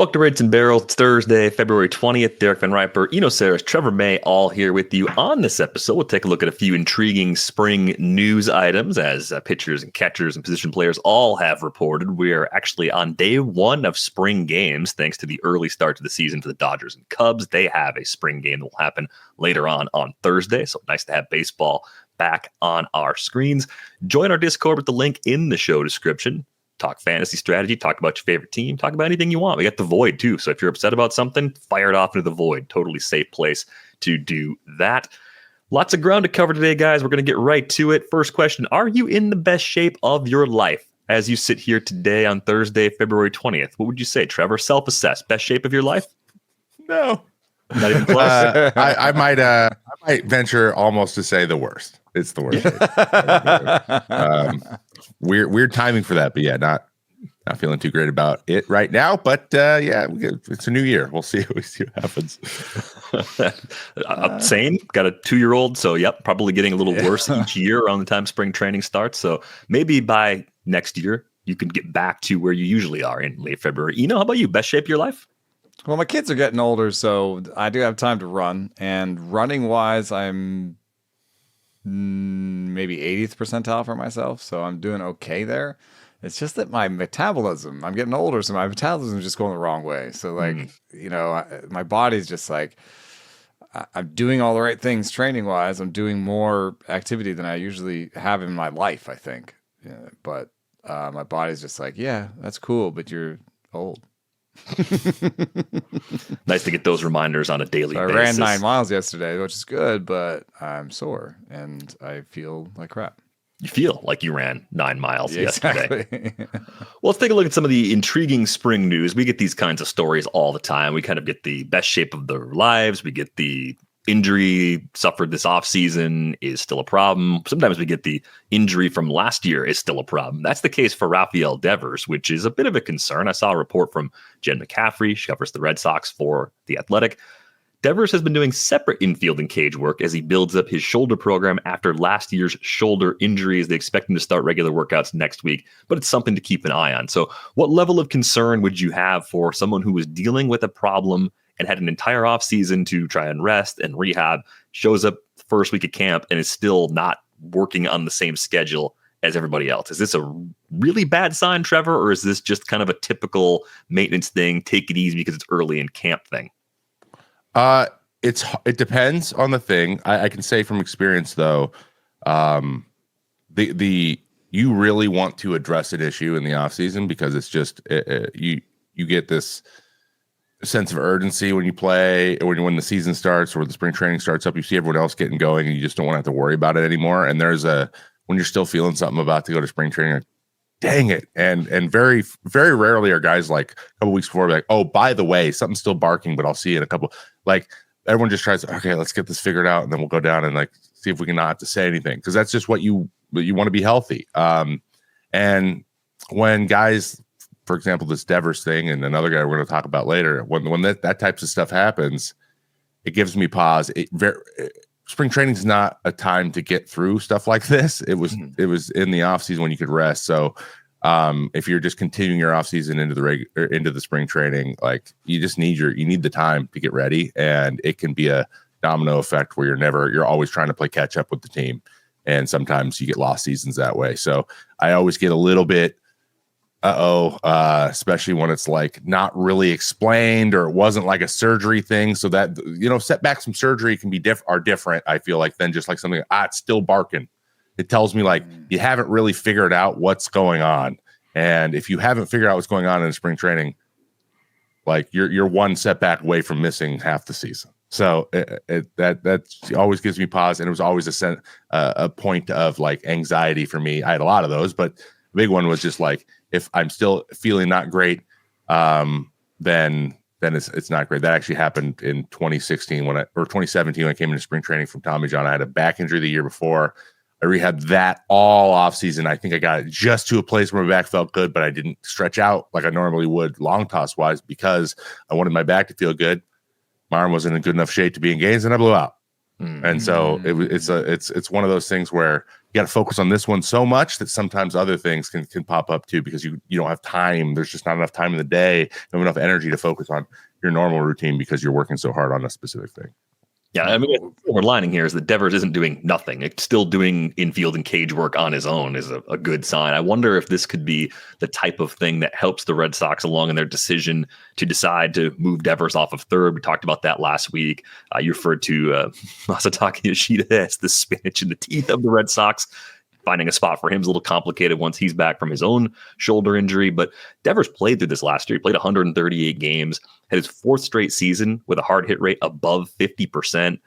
Welcome to Rates and Barrels. It's Thursday, February 20th. Derek Van Riper, Eno Saris, Trevor May, all here with you. On this episode, we'll take a look at a few intriguing spring news items as pitchers and catchers and position players all have reported. We are actually on day one of spring games, thanks to the early start to the season for the Dodgers and Cubs. They have a spring game that will happen later on Thursday, so nice to have baseball back on our screens. Join our Discord with the link in the show description. Talk fantasy strategy, talk about your favorite team, talk about anything you want. We got the Void too. So if you're upset about something, fire it off into the Void. Totally safe place to do that. Lots of ground to cover today, guys. We're going to get right to it. First question, are you in the best shape of your life as you sit here today on Thursday, February 20th? What would you say, Trevor? Self-assess. Best shape of your life? No. Not even close? I might venture almost to say the worst. It's the worst. Weird timing for that, but yeah, not feeling too great about it right now. But yeah, it's a new year. We'll see what happens. Same. Got a 2-year-old, so yep, probably getting a little worse each year around the time spring training starts. So maybe by next year you can get back to where you usually are in late February. How about you? Best shape of your life? Well, my kids are getting older, so I do have time to run. And running wise, I'm maybe 80th percentile for myself, so I'm doing okay there. It's just that my metabolism, I'm getting older, so my metabolism is just going the wrong way. So my body's just like, I'm doing all the right things training wise. I'm doing more activity than I usually have in my life, I think. Yeah, but my body's just like, yeah, that's cool, but you're old. Nice to get those reminders on a daily basis. I ran 9 miles yesterday, which is good, but I'm sore and I feel like crap. You feel like you ran 9 miles yesterday. Exactly. Well, let's take a look at some of the intriguing spring news. We get these kinds of stories all the time. We kind of get the best shape of their lives. We get the injury suffered this offseason is still a problem. Sometimes we get the injury from last year is still a problem. That's the case for Rafael Devers, which is a bit of a concern. I saw a report from Jen McCaffrey. She covers the Red Sox for The Athletic. Devers has been doing separate infield and cage work as he builds up his shoulder program after last year's shoulder injuries. They expect him to start regular workouts next week, but it's something to keep an eye on. So what level of concern would you have for someone who was dealing with a problem and had an entire offseason to try and rest and rehab, shows up the first week of camp and is still not working on the same schedule as everybody else? Is this a really bad sign, Trevor, or is this just kind of a typical maintenance thing, take it easy because it's early in camp thing? It depends on the thing. I can say from experience though, you really want to address an issue in the off season because it's just you get this sense of urgency when you play, or when the season starts or the spring training starts up. You see everyone else getting going and you just don't want to have to worry about it anymore. And when you're still feeling something about to go to spring training, like, dang it. And very, very rarely are guys like a couple weeks before like, oh, by the way, something's still barking, but I'll see you in a couple. Like everyone just tries, okay, let's get this figured out. And then we'll go down and like see if we can not have to say anything. Because that's just what you want to be healthy. And when guys, for example, this Devers thing and another guy we're going to talk about later, when that types of stuff happens, it gives me pause. Spring training is not a time to get through stuff like this. It was in the off season when you could rest. So if you're just continuing your off season into the spring training, like you need the time to get ready, and it can be a domino effect where you're always trying to play catch up with the team, and sometimes you get lost seasons that way. So I always get a little bit especially when it's like not really explained or it wasn't like a surgery thing. So that, setbacks from surgery can be are different, I feel like, than just like something, it's still barking. It tells me like you haven't really figured out what's going on. And if you haven't figured out what's going on in spring training, like you're one setback away from missing half the season. So that always gives me pause. And it was always a point of like anxiety for me. I had a lot of those, but the big one was just like, if I'm still feeling not great, then it's not great. That actually happened in 2016 or 2017 when I came into spring training from Tommy John. I had a back injury the year before. I rehabbed that all off season. I think I got it just to a place where my back felt good, but I didn't stretch out like I normally would long toss wise because I wanted my back to feel good. My arm wasn't in good enough shape to be engaged, and I blew out. And so it's one of those things where got to focus on this one so much that sometimes other things can pop up too, because you don't have time. There's just not enough time in the day, not enough energy to focus on your normal routine because you're working so hard on a specific thing. Yeah, I mean, the silver lining here is that Devers isn't doing nothing. It's still doing infield and cage work on his own is a good sign. I wonder if this could be the type of thing that helps the Red Sox along in their decision to decide to move Devers off of third. We talked about that last week. You referred to Masataka Yoshida as the spinach in the teeth of the Red Sox. Finding a spot for him is a little complicated once he's back from his own shoulder injury. But Devers played through this last year. He played 138 games, had his fourth straight season with a hard hit rate above 50%,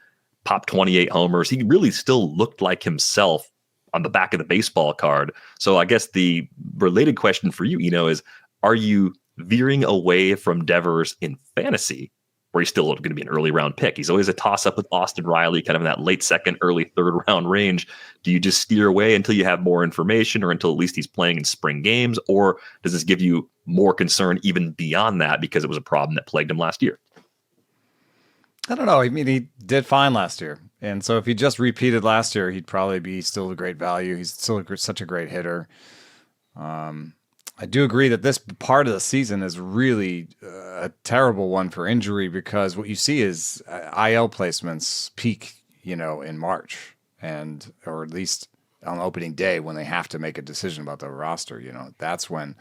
popped 28 homers. He really still looked like himself on the back of the baseball card. So I guess the related question for you, Eno, is are you veering away from Devers in fantasy, where he's still going to be an early round pick? He's always a toss up with Austin Riley, kind of in that late second, early third round range. Do you just steer away until you have more information, or until at least he's playing in spring games? Or does this give you more concern even beyond that because it was a problem that plagued him last year? I don't know. I mean, he did fine last year. And so if he just repeated last year, he'd probably be still a great value. He's still such a great hitter. I do agree that this part of the season is really a terrible one for injury, because what you see is IL placements peak, in March, or at least on opening day when they have to make a decision about the roster. That's when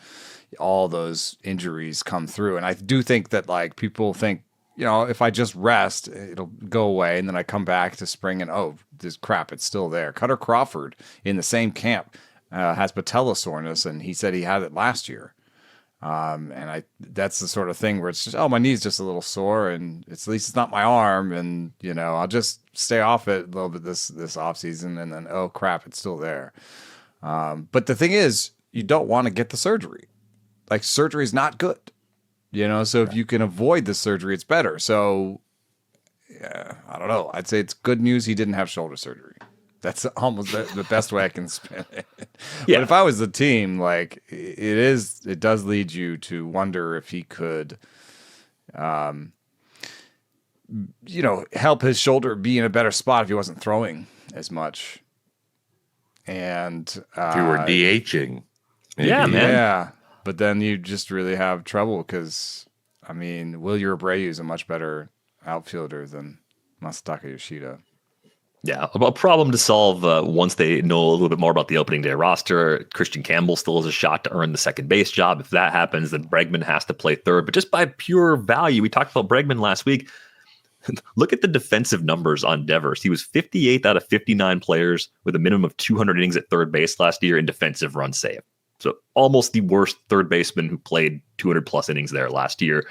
all those injuries come through. And I do think that people think, if I just rest, it'll go away, and then I come back to spring and, oh, this crap, it's still there. Cutter Crawford in the same camp has patella soreness, and he said he had it last year. That's the sort of thing where it's just, oh, my knee's just a little sore, and at least it's not my arm, and I'll just stay off it a little bit this off season, and then, oh crap, it's still there. But the thing is, you don't want to get the surgery. Like, surgery is not good, So if you can avoid the surgery, it's better. So, yeah, I don't know. I'd say it's good news he didn't have shoulder surgery. That's almost the best way I can spin it. Yeah. But if I was the team, it does lead you to wonder if he could, help his shoulder be in a better spot if he wasn't throwing as much. And if you were DHing. Maybe. Yeah, man. Yeah. But then you just really have trouble because, Wilyer Abreu is a much better outfielder than Masataka Yoshida. Yeah, a problem to solve once they know a little bit more about the opening day roster. Christian Campbell still has a shot to earn the second base job. If that happens, then Bregman has to play third. But just by pure value, we talked about Bregman last week. Look at the defensive numbers on Devers. He was 58th out of 59 players with a minimum of 200 innings at third base last year in defensive run save. So almost the worst third baseman who played 200 plus innings there last year.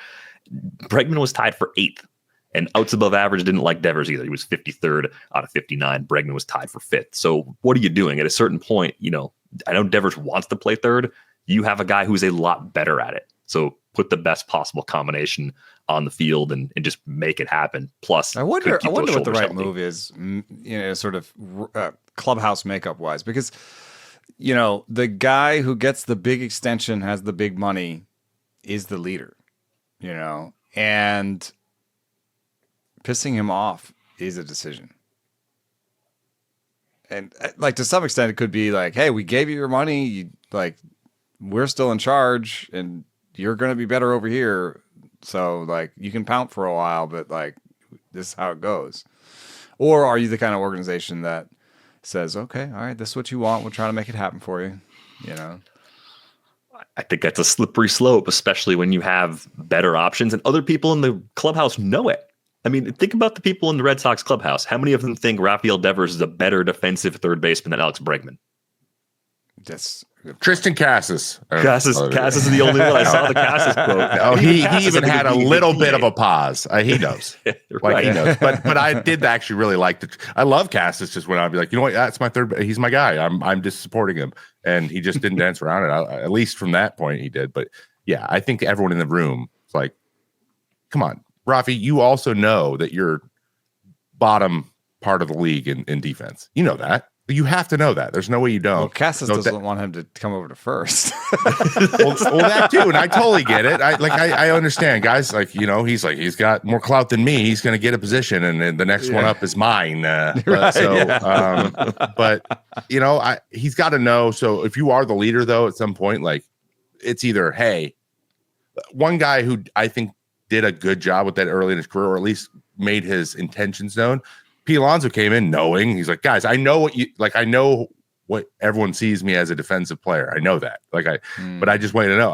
Bregman was tied for 8th. And outs above average didn't like Devers either. He was 53rd out of 59. Bregman was tied for 5th. So what are you doing? At a certain point, I know Devers wants to play third. You have a guy who's a lot better at it. So put the best possible combination on the field and just make it happen. Plus, I wonder what the right move is, sort of clubhouse makeup wise, because, the guy who gets the big extension, has the big money, is the leader, and pissing him off is a decision. And to some extent, it could be like, hey, we gave you your money. We're still in charge and you're going to be better over here. So you can pout for a while, but this is how it goes. Or are you the kind of organization that says, okay, all right, this is what you want. We'll try to make it happen for you. I think that's a slippery slope, especially when you have better options and other people in the clubhouse know it. Think about the people in the Red Sox clubhouse. How many of them think Rafael Devers is a better defensive third baseman than Alex Bregman? That's Tristan Casas. Casas is the only one. I saw the Casas quote. Oh, he even had a little bit of a pause. He knows. Right. He knows. But I did actually really like I love Casas. Just when I'd be like, what? That's my third. He's my guy. I'm just supporting him. And he just didn't dance around it. At least from that point, he did. But yeah, I think everyone in the room is like, come on, Rafi, you also know that you're bottom part of the league in defense. You know that. You have to know that. There's no way you don't. Well, Cassis So doesn't want him to come over to first. well, that too, and I totally get it. I understand, guys. Like, you know, he's got more clout than me. He's going to get a position, and the next one up is mine. But you know, he's got to know. So if you are the leader, though, at some point, like, it's either, hey, one guy who I think did a good job with that early in his career, or at least made his intentions known. P. Alonso came in knowing, he's like, guys, I know what everyone sees me as a defensive player. I know that. But I just want you to know,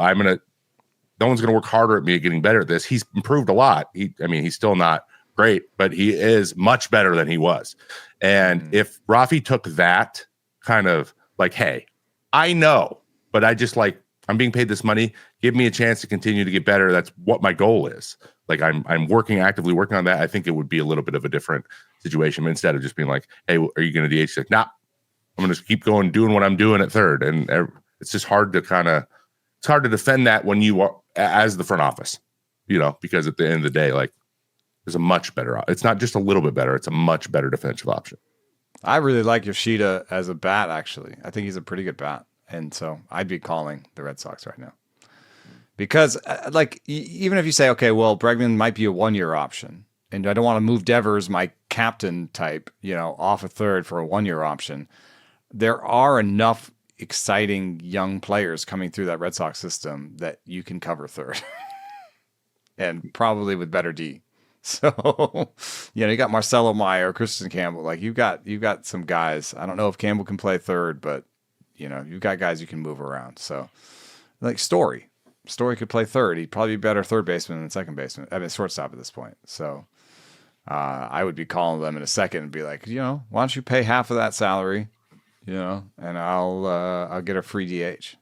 no one's going to work harder at me at getting better at this. He's improved a lot. He's still not great, but he is much better than he was. And if Rafi took that kind of like, hey, I know, but I'm being paid this money. Give me a chance to continue to get better. That's what my goal is. Like, I'm actively working on that. I think it would be a little bit of a different situation instead of just being like, hey, are you going to DH? Like, nah, I'm going to keep going, doing what I'm doing at third. And it's just hard to defend that when you are as the front office, you know, because at the end of the day, like, there's a much better, it's not just a little bit better. It's a much better defensive option. I really like Yoshida as a bat, actually. I think he's a pretty good bat. And so I'd be calling the Red Sox right now. Because, even if you say, okay, well, Bregman might be a 1-year option, and I don't want to move Devers, my captain type, you know, off a third for a 1-year option, there are enough exciting young players coming through that Red Sox system that you can cover third. And probably with better D. So, you know, you got Marcelo Meyer, Christian Campbell. Like, you've got some guys. I don't know if Campbell can play third, but, you know, you've got guys you can move around. So, like Story could play third. He'd probably be better third baseman than second baseman. I mean, shortstop at this point. So, I would be calling them in a second and be like, you know, why don't you pay half of that salary, you know, and I'll get a free DH.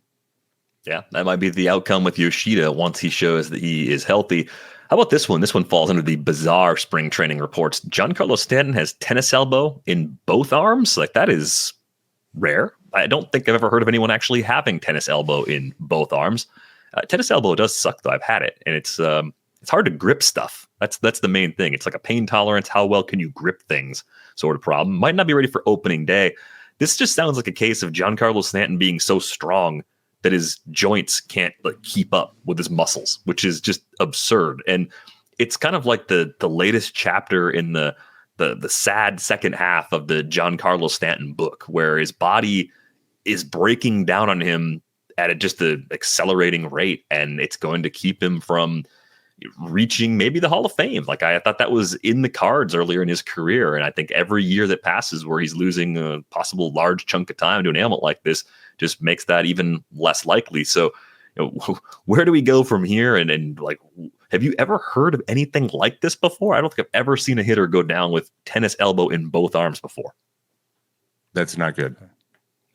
Yeah, that might be the outcome with Yoshida once he shows that he is healthy. How about this one? This one falls under the bizarre spring training reports. Giancarlo Stanton has tennis elbow in both arms. Like, that is rare. I don't think I've ever heard of anyone actually having tennis elbow in both arms. Tennis elbow does suck, though. I've had it, and it's hard to grip stuff. That's the main thing. It's like a pain tolerance. How well can you grip things sort of problem. Might not be ready for opening day. This just sounds like a case of Giancarlo Stanton being so strong that his joints can't keep up with his muscles, which is just absurd. And it's kind of like the latest chapter in the sad second half of the Giancarlo Stanton book, where his body is breaking down on him at just an accelerating rate, and it's going to keep him from reaching maybe the Hall of Fame. Like, I thought that was in the cards earlier in his career, and I think every year that passes where he's losing a possible large chunk of time to an ailment like this just makes that even less likely. So, you know, where do we go from here? And like, have you ever heard of anything like this before? I don't think I've ever seen a hitter go down with tennis elbow in both arms before. That's not good.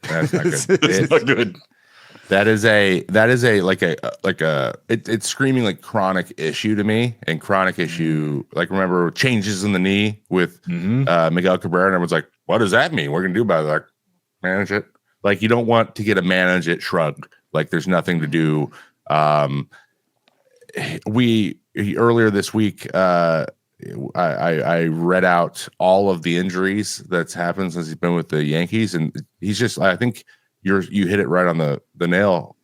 That's not good. It's not good. It's screaming like chronic issue to me, and chronic issue, like, remember changes in the knee with Miguel Cabrera, and everyone's like, what does that mean? What are we gonna do about it? Like, manage it. Like, you don't want to get a manage it shrug. Like, there's nothing to do. Earlier this week, I read out all of the injuries that's happened since he's been with the Yankees, and he's just, I think you hit it right on the nail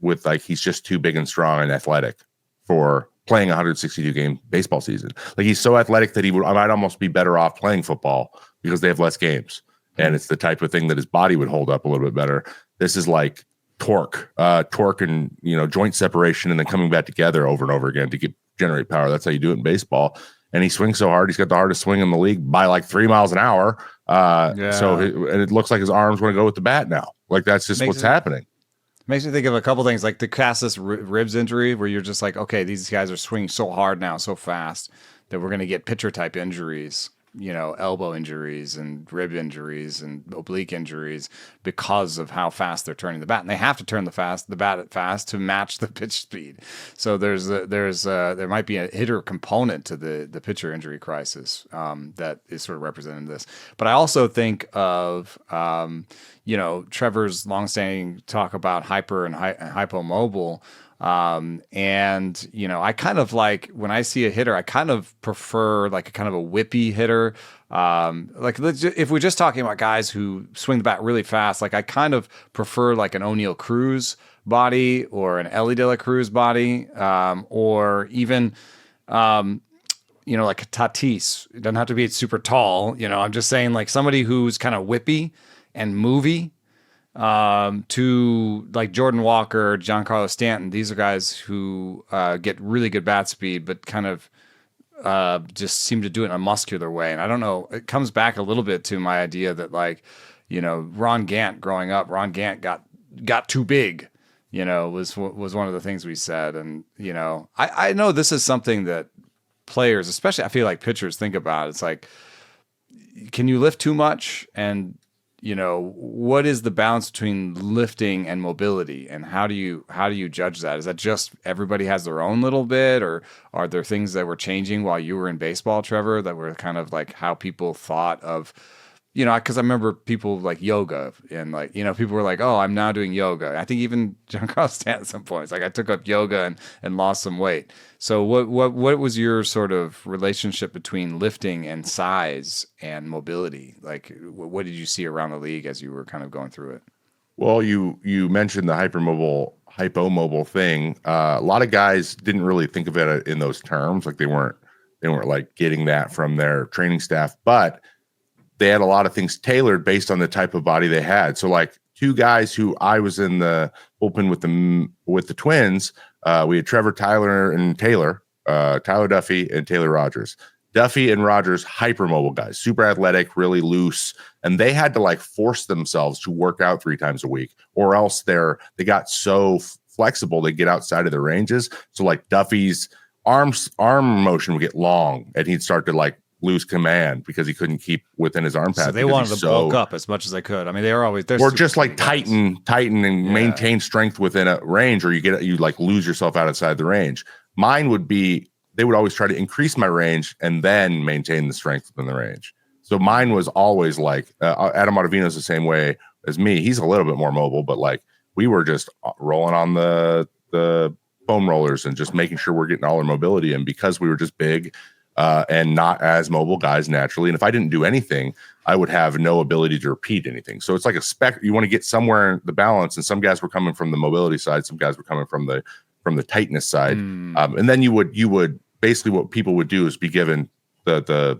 with, like, he's just too big and strong and athletic for playing a 162 game baseball season. Like, he's so athletic that I might almost be better off playing football because they have less games. And it's the type of thing that his body would hold up a little bit better. This is like torque and, you know, joint separation and then coming back together over and over again to generate power. That's how you do it in baseball. And he swings so hard. He's got the hardest swing in the league by like 3 miles an hour. So it looks like his arms want to go with the bat now. Like, that's just what's happening. Makes me think of a couple things, like the Cassis ribs injury, where you're just like, okay, these guys are swinging so hard now, so fast, that we're going to get pitcher type injuries, you know, elbow injuries and rib injuries and oblique injuries because of how fast they're turning the bat, and they have to turn the bat fast to match the pitch speed. So there might be a hitter component to the pitcher injury crisis that is sort of represented in this. But I also think of you know, Trevor's longstanding talk about hyper and hypomobile. And, you know, I kind of like when I see a hitter, I kind of prefer like a kind of a whippy hitter. Like if we're just talking about guys who swing the bat really fast, like I kind of prefer like an O'Neal Cruz body or an Ellie De La Cruz body, or even, you know, like a Tatis. It doesn't have to be super tall. You know, I'm just saying like somebody who's kind of whippy and movie, to like Jordan Walker, Giancarlo Stanton. These are guys who get really good bat speed, but kind of just seem to do it in a muscular way. And I don't know, it comes back a little bit to my idea that like, you know, Ron Gant growing up, Ron Gant got too big, you know, was one of the things we said. And, you know, I know this is something that players, especially I feel like pitchers, think about. It's like, can you lift too much? And, you know, what is the balance between lifting and mobility, and how do you judge that? Is that just everybody has their own little bit, or are there things that were changing while you were in baseball, Trevor, that were kind of like how people thought of, you know, because I remember people like yoga, and like, you know, people were like, oh, I'm now doing yoga. I think even Giancarlo Stanton at some points, like I took up yoga and lost some weight. So what was your sort of relationship between lifting and size and mobility? Like, what did you see around the league as you were kind of going through it? Well, you mentioned the hypomobile thing. A lot of guys didn't really think of it in those terms. Like they weren't like getting that from their training staff, but they had a lot of things tailored based on the type of body they had. So like two guys who I was in the bullpen with the Twins, we had Trevor, Tyler Duffy, and Taylor Rogers. Duffy and Rogers, hypermobile guys, super athletic, really loose, and they had to like force themselves to work out 3 times a week, or else they got so flexible they get outside of their ranges. So like Duffy's arm motion would get long, and he'd start to like lose command because he couldn't keep within his arm pad. So they wanted to bulk up as much as they could. I mean, they were always or just like tighten and maintain strength within a range, or you like lose yourself outside the range. Mine would be, they would always try to increase my range and then maintain the strength within the range. So mine was always like Adam Ottavino's the same way as me. He's a little bit more mobile, but like we were just rolling on the foam rollers and just making sure we're getting all our mobility in, because we were just big and not as mobile guys naturally. And if I didn't do anything, I would have no ability to repeat anything. So it's like you want to get somewhere in the balance. And some guys were coming from the mobility side, some guys were coming from the tightness side. And then you would basically, what people would do is be given the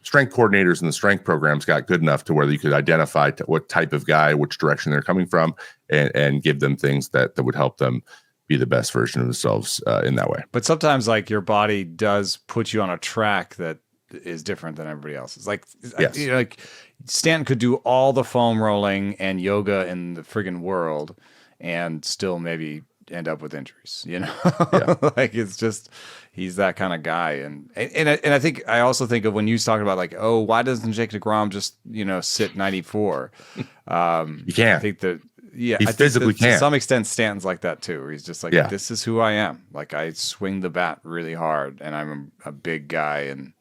strength coordinators and the strength programs got good enough to where you could identify what type of guy, which direction they're coming from, and give them things that would help them be the best version of themselves in that way. But sometimes like your body does put you on a track that is different than everybody else's. Like, yes. You know, like Stanton could do all the foam rolling and yoga in the friggin' world and still maybe end up with injuries, you know? Yeah. Like it's just, he's that kind of guy. And I think, I also think of when you talking about like, oh, why doesn't Jake DeGrom just, you know, sit 94? You can't. I think that, yeah, he physically can't. To some extent, Stanton's like that too. Where he's just like, this is who I am. Like I swing the bat really hard, and I'm a big guy, and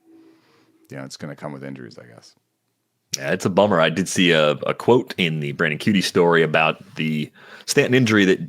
you know it's going to come with injuries, I guess. Yeah, it's a bummer. I did see a quote in the Brandon Cutie story about the Stanton injury that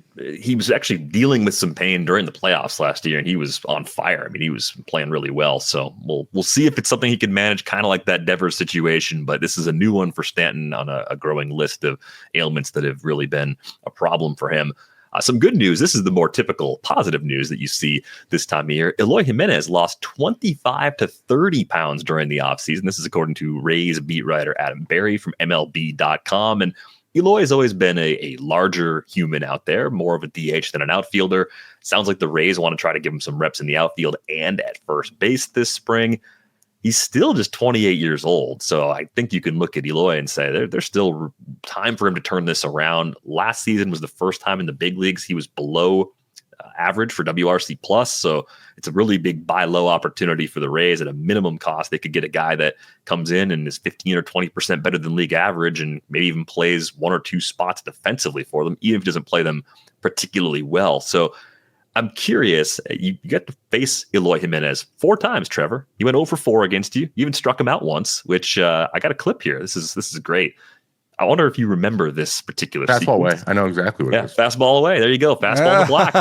he was actually dealing with some pain during the playoffs last year, and he was on fire. I mean, he was playing really well. So we'll see if it's something he can manage, kind of like that Devers situation. But this is a new one for Stanton on a growing list of ailments that have really been a problem for him. Some good news. This is the more typical positive news that you see this time of year. Eloy Jiménez lost 25 to 30 pounds during the offseason. This is according to Rays beat writer Adam Berry from MLB.com. And Eloy has always been a larger human out there, more of a DH than an outfielder. Sounds like the Rays want to try to give him some reps in the outfield and at first base this spring. He's still just 28 years old. So I think you can look at Eloy and say there's still time for him to turn this around. Last season was the first time in the big leagues he was below average for WRC plus. So it's a really big buy low opportunity for the Rays. At a minimum cost, they could get a guy that comes in and is 15 or 20% better than league average, and maybe even plays 1 or 2 spots defensively for them, even if he doesn't play them particularly well. So I'm curious, you got to face Eloy Jiménez 4 times, Trevor. He went 0 for 4 against you. You even struck him out once, which I got a clip here. This is great. I wonder if you remember this particular Fastball away. sequence. I know exactly what it is. Fastball away. There you go. Fastball on the block.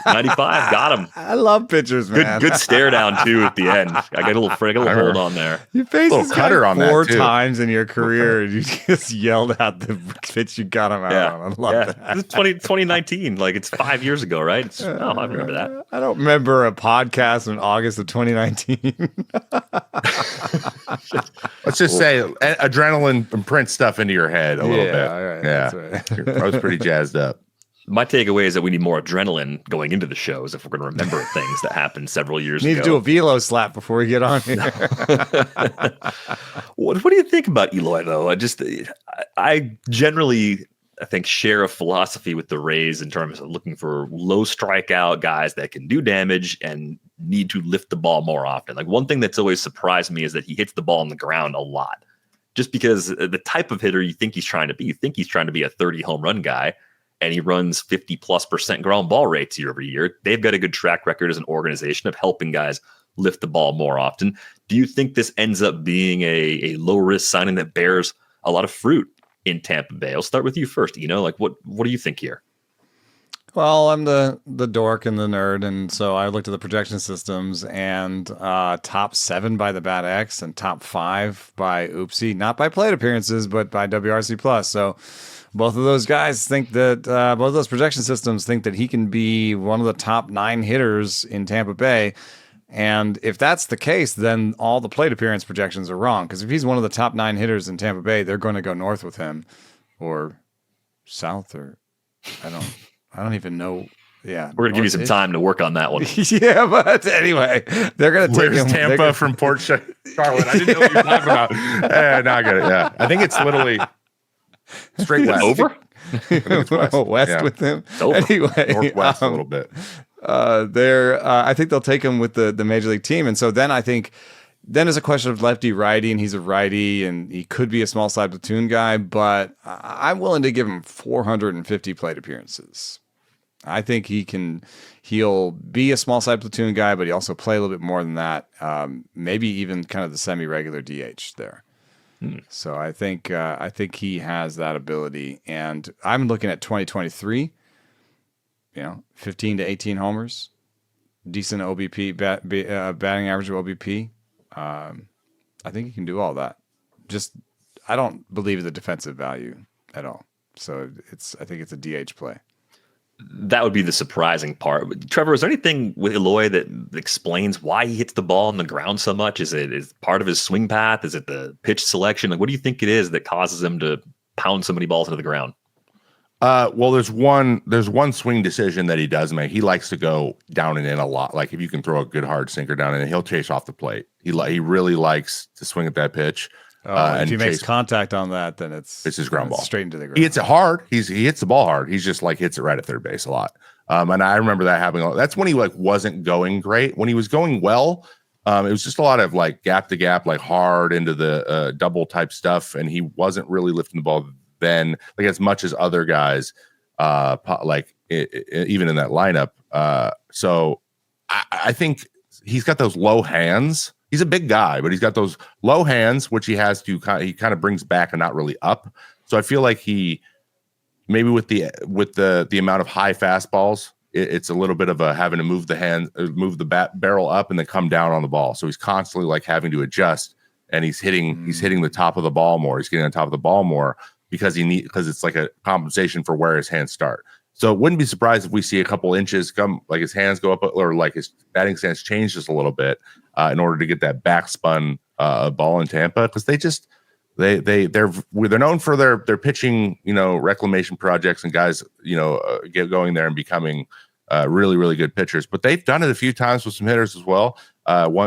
95. Got him. I love pitchers, man. Good stare down too at the end. I got a little hold on there. You faced Little this cutter guy on that, four too. times in your career, and you just yelled out the pitch you got him out on. I love that. This is 2019. Like it's 5 years ago, right? I remember that. I don't remember a podcast in August of 2019. Let's just say adrenaline imprints stuff into your head a little bit. Right, yeah, that's right. I was pretty jazzed up. My takeaway is that we need more adrenaline going into the shows if we're going to remember things that happened several years Need ago. to do a velo slap before we get on here. What do you think about Eloy, though? I generally, I think, share a philosophy with the Rays in terms of looking for low strikeout guys that can do damage and need to lift the ball more often. Like one thing that's always surprised me is that he hits the ball on the ground a lot. Just because the type of hitter you think he's trying to be, a 30 home run guy, and he runs 50+% ground ball rates year over year. They've got a good track record as an organization of helping guys lift the ball more often. Do you think this ends up being a low risk signing that bears a lot of fruit in Tampa Bay? I'll start with you first. Like what do you think here? Well, I'm the dork and the nerd, and so I looked at the projection systems, and top 7 by the Bat X and top 5 by Oopsie, not by plate appearances, but by WRC plus. So both of those guys think that both of those projection systems think that he can be one of the top 9 hitters in Tampa Bay. And if that's the case, then all the plate appearance projections are wrong. Because if he's one of the top 9 hitters in Tampa Bay, they're going to go north with him, or south, or I don't even know. Yeah, we're gonna give you some time to work on that one. Yeah, but anyway, they're gonna take him. Tampa from Port Charlotte. I didn't know what you were talking about. No, I get it. Yeah, I think it's literally straight west. Over west with him. Anyway, northwest a little bit. I think they'll take him with the major league team, and so then I think. Then it's a question of lefty righty, and he's a righty, and he could be a small side platoon guy, but I'm willing to give him 450 plate appearances. I think he'll be a small side platoon guy, but he also play a little bit more than that. Maybe even kind of the semi-regular DH there. So I think he has that ability, and I'm looking at 2023. 15 to 18 homers, decent OBP, batting average of OBP. I think he can do all that. I don't believe the defensive value at all. So I think it's a DH play. That would be the surprising part. Trevor, is there anything with Eloy that explains why he hits the ball on the ground so much? Is it part of his swing path? Is it the pitch selection? Like, what do you think it is that causes him to pound so many balls into the ground? Well, there's one swing decision that he does make. He likes to go down and in a lot. Like if you can throw a good hard sinker down and he'll chase off the plate. He really likes to swing at that pitch. If he makes contact on that, then it's his ground ball straight into the ground. He hits it hard. He hits the ball hard. He's just hits it right at third base a lot. And I remember that happening a lot. That's when he wasn't going great. When he was going well, it was just a lot of gap to gap, hard into the double type stuff, and he wasn't really lifting the ball then as much as other guys even in that lineup. So I think he's got those low hands. He's a big guy, but he's got those low hands, which he kind of brings back and not really up. So I feel like he maybe with the amount of high fastballs, it's a little bit of having to move the barrel up and then come down on the ball. So he's constantly having to adjust, and he's hitting the top of the ball more. He's getting on top of the ball more because it's like a compensation for where his hands start. So it wouldn't be surprised if we see a couple inches come, his hands go up, or his batting stance change just a little bit in order to get that backspun ball in Tampa, because they're known for their pitching, reclamation projects, and guys, get going there and becoming really, really good pitchers. But they've done it a few times with some hitters as well.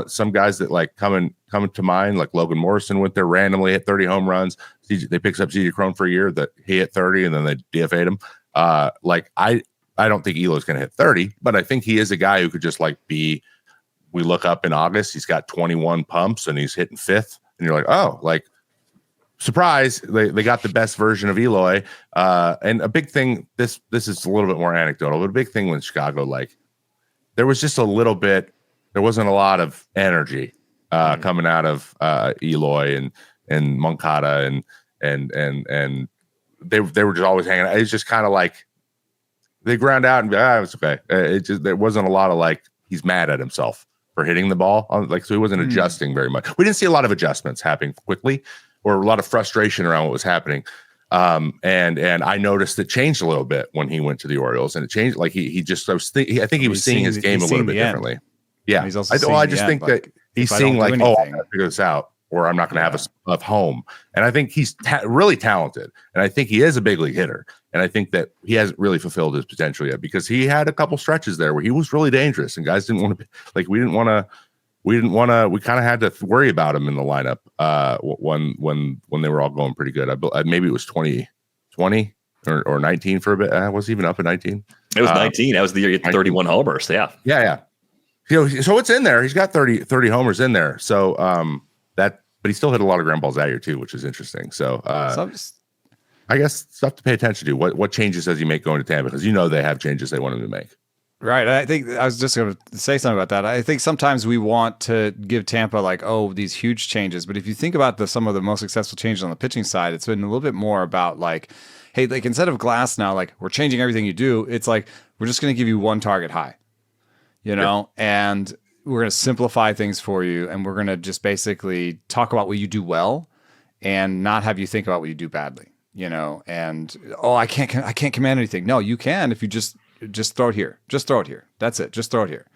Some guys that coming to mind, like Logan Morrison went there randomly, hit 30 home runs. They picked up CJ Cron for a year that he hit 30 and then they DFA'd him. I don't think Eloy's going to hit 30, but I think he is a guy who could just we look up in August, he's got 21 pumps and he's hitting 5th, and you're surprise, they got the best version of Eloy. And a big thing, this is a little bit more anecdotal, but a big thing with Chicago, there was just there wasn't a lot of energy coming out of Eloy and Moncada and they were just always hanging out. It's just kind of like they ground out and be like, it's okay. There wasn't a lot of like he's mad at himself for hitting the ball. So he wasn't adjusting very much. We didn't see a lot of adjustments happening quickly or a lot of frustration around what was happening. And I noticed it changed a little bit when he went to the Orioles, and it changed. Like I think he was seeing his game a little bit differently. Yeah. He's also I just think that he's seeing like, oh, I gotta figure this out, or I'm not going to have a home. And I think he's really talented, and I think he is a big league hitter. And I think that he hasn't really fulfilled his potential yet, because he had a couple stretches there where he was really dangerous, and guys didn't want to like we kind of had to worry about him in the lineup when they were all going pretty good. Maybe it was 2020 or 19 for a bit. I was even up at 19. It was 19. That was the year he had 31 homers. Yeah. So it's in there. He's got 30 homers in there. So but he still hit a lot of ground balls that year too, which is interesting. So I guess stuff to pay attention to. What changes does he make going to Tampa? Because they have changes they want him to make. Right. I think I was just going to say something about that. I think sometimes we want to give Tampa like, oh, these huge changes. But if you think about some of the most successful changes on the pitching side, it's been a little bit more about like, hey, like instead of Glass now, like we're changing everything you do. It's like, we're just going to give you one target high, and we're going to simplify things for you. And we're going to just basically talk about what you do well and not have you think about what you do badly, and, oh, I can't command anything. No, you can if you just throw it here. Just throw it here. That's it. Just throw it here.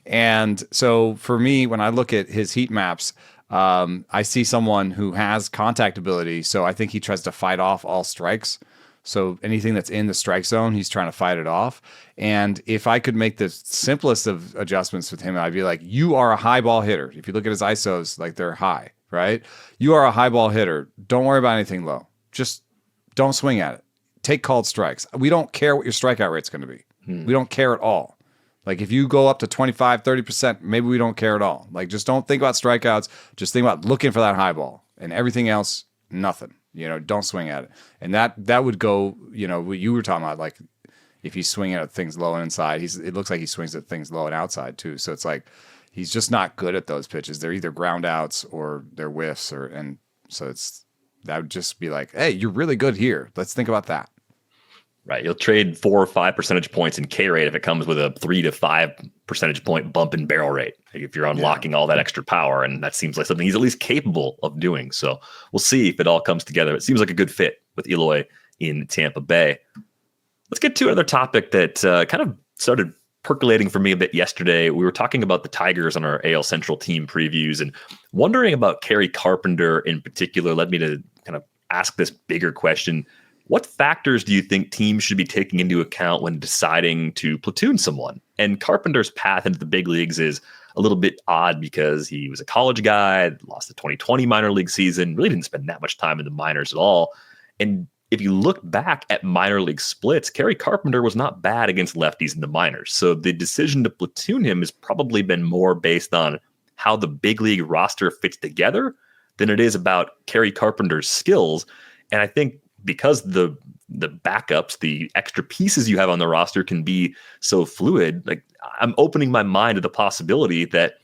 And so for me, when I look at his heat maps, I see someone who has contact ability. So I think he tries to fight off all strikes. So anything that's in the strike zone, he's trying to fight it off. And if I could make the simplest of adjustments with him, I'd be like, you are a high ball hitter. If you look at his ISOs, like they're high, right? You are a high ball hitter. Don't worry about anything low. Just don't swing at it. Take called strikes. We don't care what your strikeout rate's going to be. We don't care at all. Like if you go up to 25, 30%, maybe we don't care at all. Like just don't think about strikeouts. Just think about looking for that high ball, and everything else, nothing. Don't swing at it. And that would go, what you were talking about, like if he's swinging at things low and inside, it looks like he swings at things low and outside too. So it's like he's just not good at those pitches. They're either ground outs or they're whiffs, and so that would just be like, hey, you're really good here. Let's think about that. Right. You'll trade 4 or 5 percentage points in K rate if it comes with a 3 to 5 percentage point bump in barrel rate. If you're unlocking all that extra power, and that seems like something he's at least capable of doing. So we'll see if it all comes together. It seems like a good fit with Eloy in Tampa Bay. Let's get to another topic that kind of started percolating for me a bit yesterday. We were talking about the Tigers on our AL Central team previews, and wondering about Kerry Carpenter in particular led me to kind of ask this bigger question. What factors do you think teams should be taking into account when deciding to platoon someone? And Carpenter's path into the big leagues is a little bit odd because he was a college guy, lost the 2020 minor league season, really didn't spend that much time in the minors at all. And if you look back at minor league splits, Kerry Carpenter was not bad against lefties in the minors. So the decision to platoon him has probably been more based on how the big league roster fits together than it is about Kerry Carpenter's skills. And I think because the backups, the extra pieces you have on the roster can be so fluid, like I'm opening my mind to the possibility that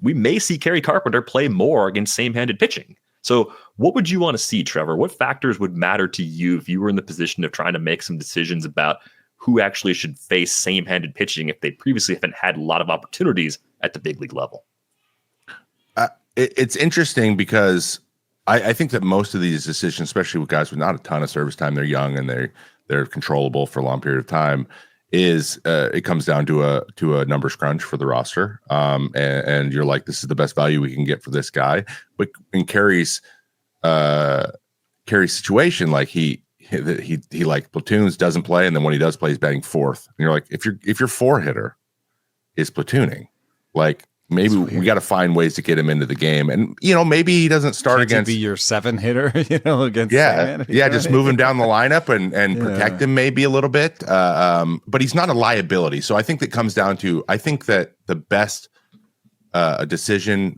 we may see Kerry Carpenter play more against same-handed pitching. So what would you want to see, Trevor? What factors would matter to you if you were in the position of trying to make some decisions about who actually should face same-handed pitching if they previously haven't had a lot of opportunities at the big league level? It's interesting because I think that most of these decisions, especially with guys with not a ton of service time, they're young and they're controllable for a long period of time, is it comes down to a numbers crunch for the roster. And you're like, this is the best value we can get for this guy. But in Kerry's situation, like he like platoons, doesn't play, and then when he does play, he's batting fourth. And you're like, if your 4-hitter is platooning, like maybe we got to find ways to get him into the game. And, maybe he doesn't start against be your 7-hitter, against just move him down the lineup and protect him maybe a little bit. But he's not a liability. So I think that comes down to, I think that the best decision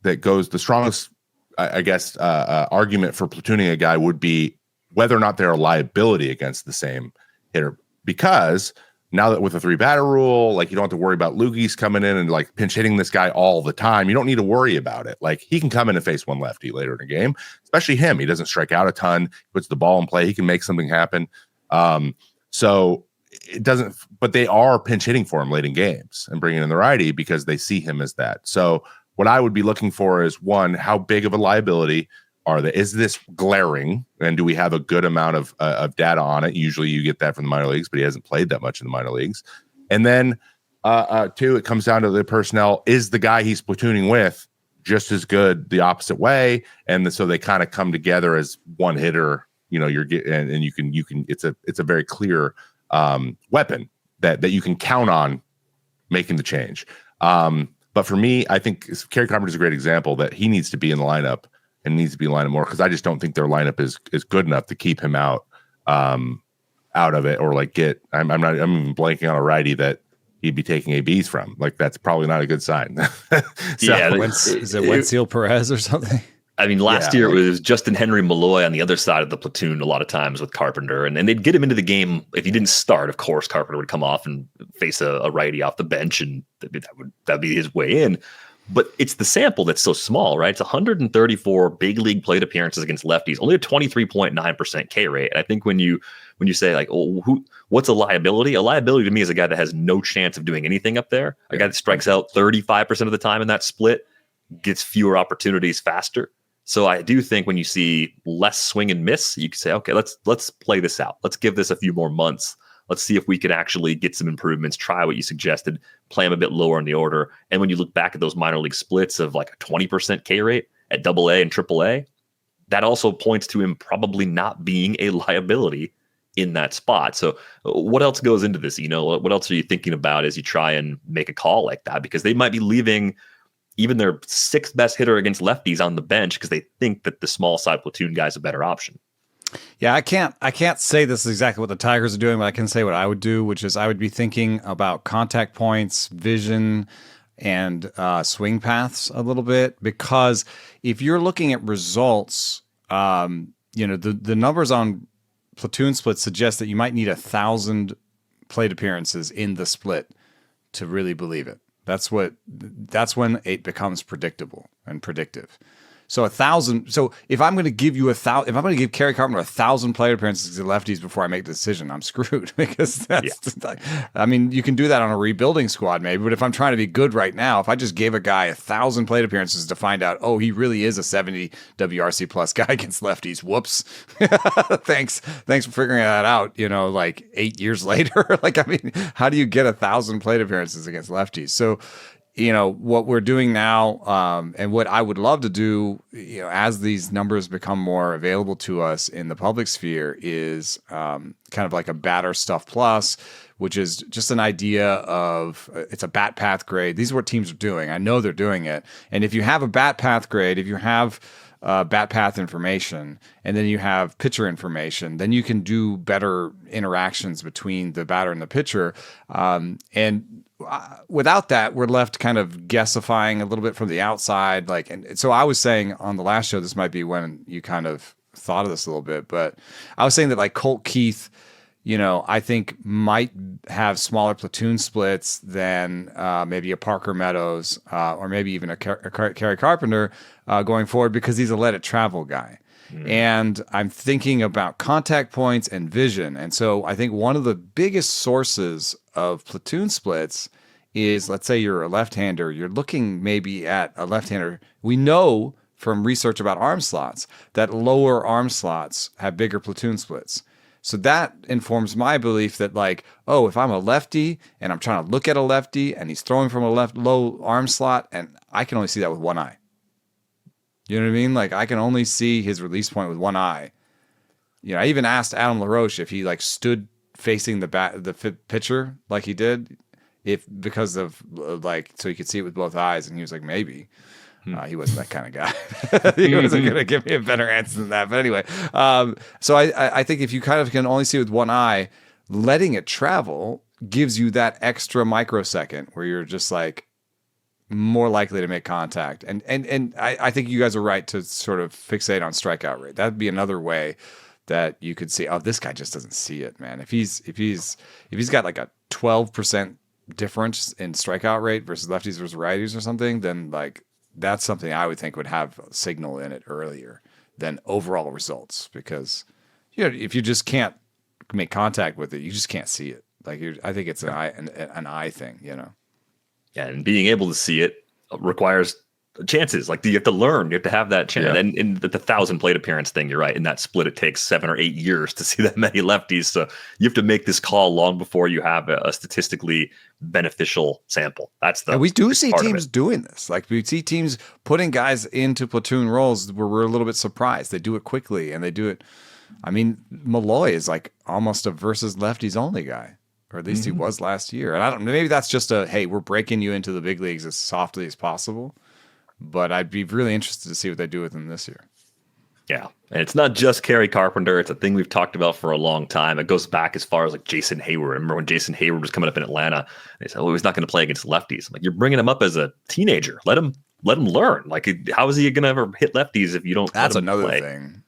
the strongest, I guess, argument for platooning a guy would be whether or not they're a liability against the same hitter. Because Now that with the 3-batter rule, like you don't have to worry about loogies coming in and like pinch hitting this guy all the time. You don't need to worry about it. Like he can come in and face one lefty later in the game, especially him. He doesn't strike out a ton, puts the ball in play. He can make something happen. So it doesn't, but they are pinch hitting for him late in games and bringing in the righty because they see him as that. So what I would be looking for is, one, how big of a liability are they? Is this glaring? And do we have a good amount of data on it? Usually you get that from the minor leagues, but he hasn't played that much in the minor leagues. And then 2, it comes down to the personnel. Is the guy he's platooning with just as good the opposite way? And so they kind of come together as one hitter. You know, you're getting, and you can. It's a very clear weapon that you can count on making the change. But for me, I think Kerry Carpenter is a great example that he needs to be in the lineup and needs to be lined more, because I just don't think their lineup is good enough to keep him out of it, or like I'm even blanking on a righty that he'd be taking ABs from. Like that's probably not a good sign. Is it Wenzel Perez or something? I mean, last year it was Justin Henry Malloy on the other side of the platoon a lot of times with Carpenter, and they'd get him into the game. If he didn't start, of course, Carpenter would come off and face a righty off the bench, and that'd be his way in. But it's the sample that's so small, right? It's 134 big league plate appearances against lefties, only a 23.9% K rate. And I think when you say like, oh, what's a liability? A liability to me is a guy that has no chance of doing anything up there. A guy that strikes out 35% of the time in that split, gets fewer opportunities faster. So I do think when you see less swing and miss, you can say, okay, let's play this out. Let's give this a few more months. Let's see if we can actually get some improvements, try what you suggested, play him a bit lower in the order. And when you look back at those minor league splits of like a 20% K rate at AA and AAA, that also points to him probably not being a liability in that spot. So what else goes into this? You know, what else are you thinking about as you try and make a call like that? Because they might be leaving even their 6th best hitter against lefties on the bench because they think that the small side platoon guy's a better option. Yeah, I can't say this is exactly what the Tigers are doing, but I can say what I would do, which is I would be thinking about contact points, vision, and swing paths a little bit. Because if you're looking at results, the numbers on platoon splits suggest that you might need 1,000 plate appearances in the split to really believe it. That's when it becomes predictable and predictive. So 1,000. So if I'm going to give you 1,000, if I'm going to give Kerry Carpenter 1,000 plate appearances to lefties before I make the decision, I'm screwed because I mean, you can do that on a rebuilding squad maybe, but if I'm trying to be good right now, if I just gave a guy 1,000 plate appearances to find out, oh, he really is a 70 WRC plus guy against lefties. Whoops. Thanks for figuring that out. You know, like 8 years later. Like, I mean, how do you get 1,000 plate appearances against lefties? So, you know, what we're doing now, and what I would love to do, you know, as these numbers become more available to us in the public sphere, is kind of like a batter stuff plus, which is just an idea of it's a bat path grade. These are what teams are doing. I know they're doing it. And if you have a bat path grade, if you have bat path information, and then you have pitcher information, then you can do better interactions between the batter and the pitcher. And without that, we're left kind of guessifying a little bit from the outside. Like, and so I was saying on the last show, this might be when you kind of thought of this a little bit, but I was saying that like Colt Keith, you know, I think might have smaller platoon splits than maybe a Parker Meadows or maybe even a Kerry Carpenter going forward, because he's a let it travel guy. And I'm thinking about contact points and vision. And so I think one of the biggest sources of platoon splits is, let's say you're a left-hander, you're looking maybe at a left-hander. We know from research about arm slots that lower arm slots have bigger platoon splits. So that informs my belief that, like, oh, if I'm a lefty and I'm trying to look at a lefty and he's throwing from a left low arm slot, and I can only see that with one eye. You know what I mean? Like, I can only see his release point with one eye. You know, I even asked Adam LaRoche if he like stood facing the pitcher like he did, because of like, so he could see it with both eyes, and he was like, maybe. He wasn't that kind of guy. He wasn't going to give me a better answer than that. But anyway, so I think if you kind of can only see with one eye, letting it travel gives you that extra microsecond where you're just like more likely to make contact. And I think you guys are right to sort of fixate on strikeout rate. That'd be another way that you could see, oh, this guy just doesn't see it, man. If he's got like a 12% difference in strikeout rate versus lefties versus righties or something, then like that's something I would think would have a signal in it earlier than overall results, because if you just can't make contact with it, you just can't see it. Like I think it's an eye thing, Yeah, and being able to see it requires chances. Like you have to learn, you have to have that chance. And in the 1,000 plate appearance thing, you're right. In that split, it takes 7 or 8 years to see that many lefties. So you have to make this call long before you have a statistically beneficial sample. That's the. And we do see teams doing this. Like we see teams putting guys into platoon roles where we're a little bit surprised. They do it quickly and they do it. I mean, Malloy is like almost a versus lefties only guy, or at least he was last year. And I don't know, maybe that's just hey, we're breaking you into the big leagues as softly as possible. But I'd be really interested to see what they do with him this year. Yeah. And it's not just Kerry Carpenter. It's a thing we've talked about for a long time. It goes back as far as like Jason Hayward. I remember when Jason Hayward was coming up in Atlanta, they said, he's not going to play against lefties. I'm like, you're bringing him up as a teenager. Let him learn. Like, how is he going to ever hit lefties if you don't? That's another thing.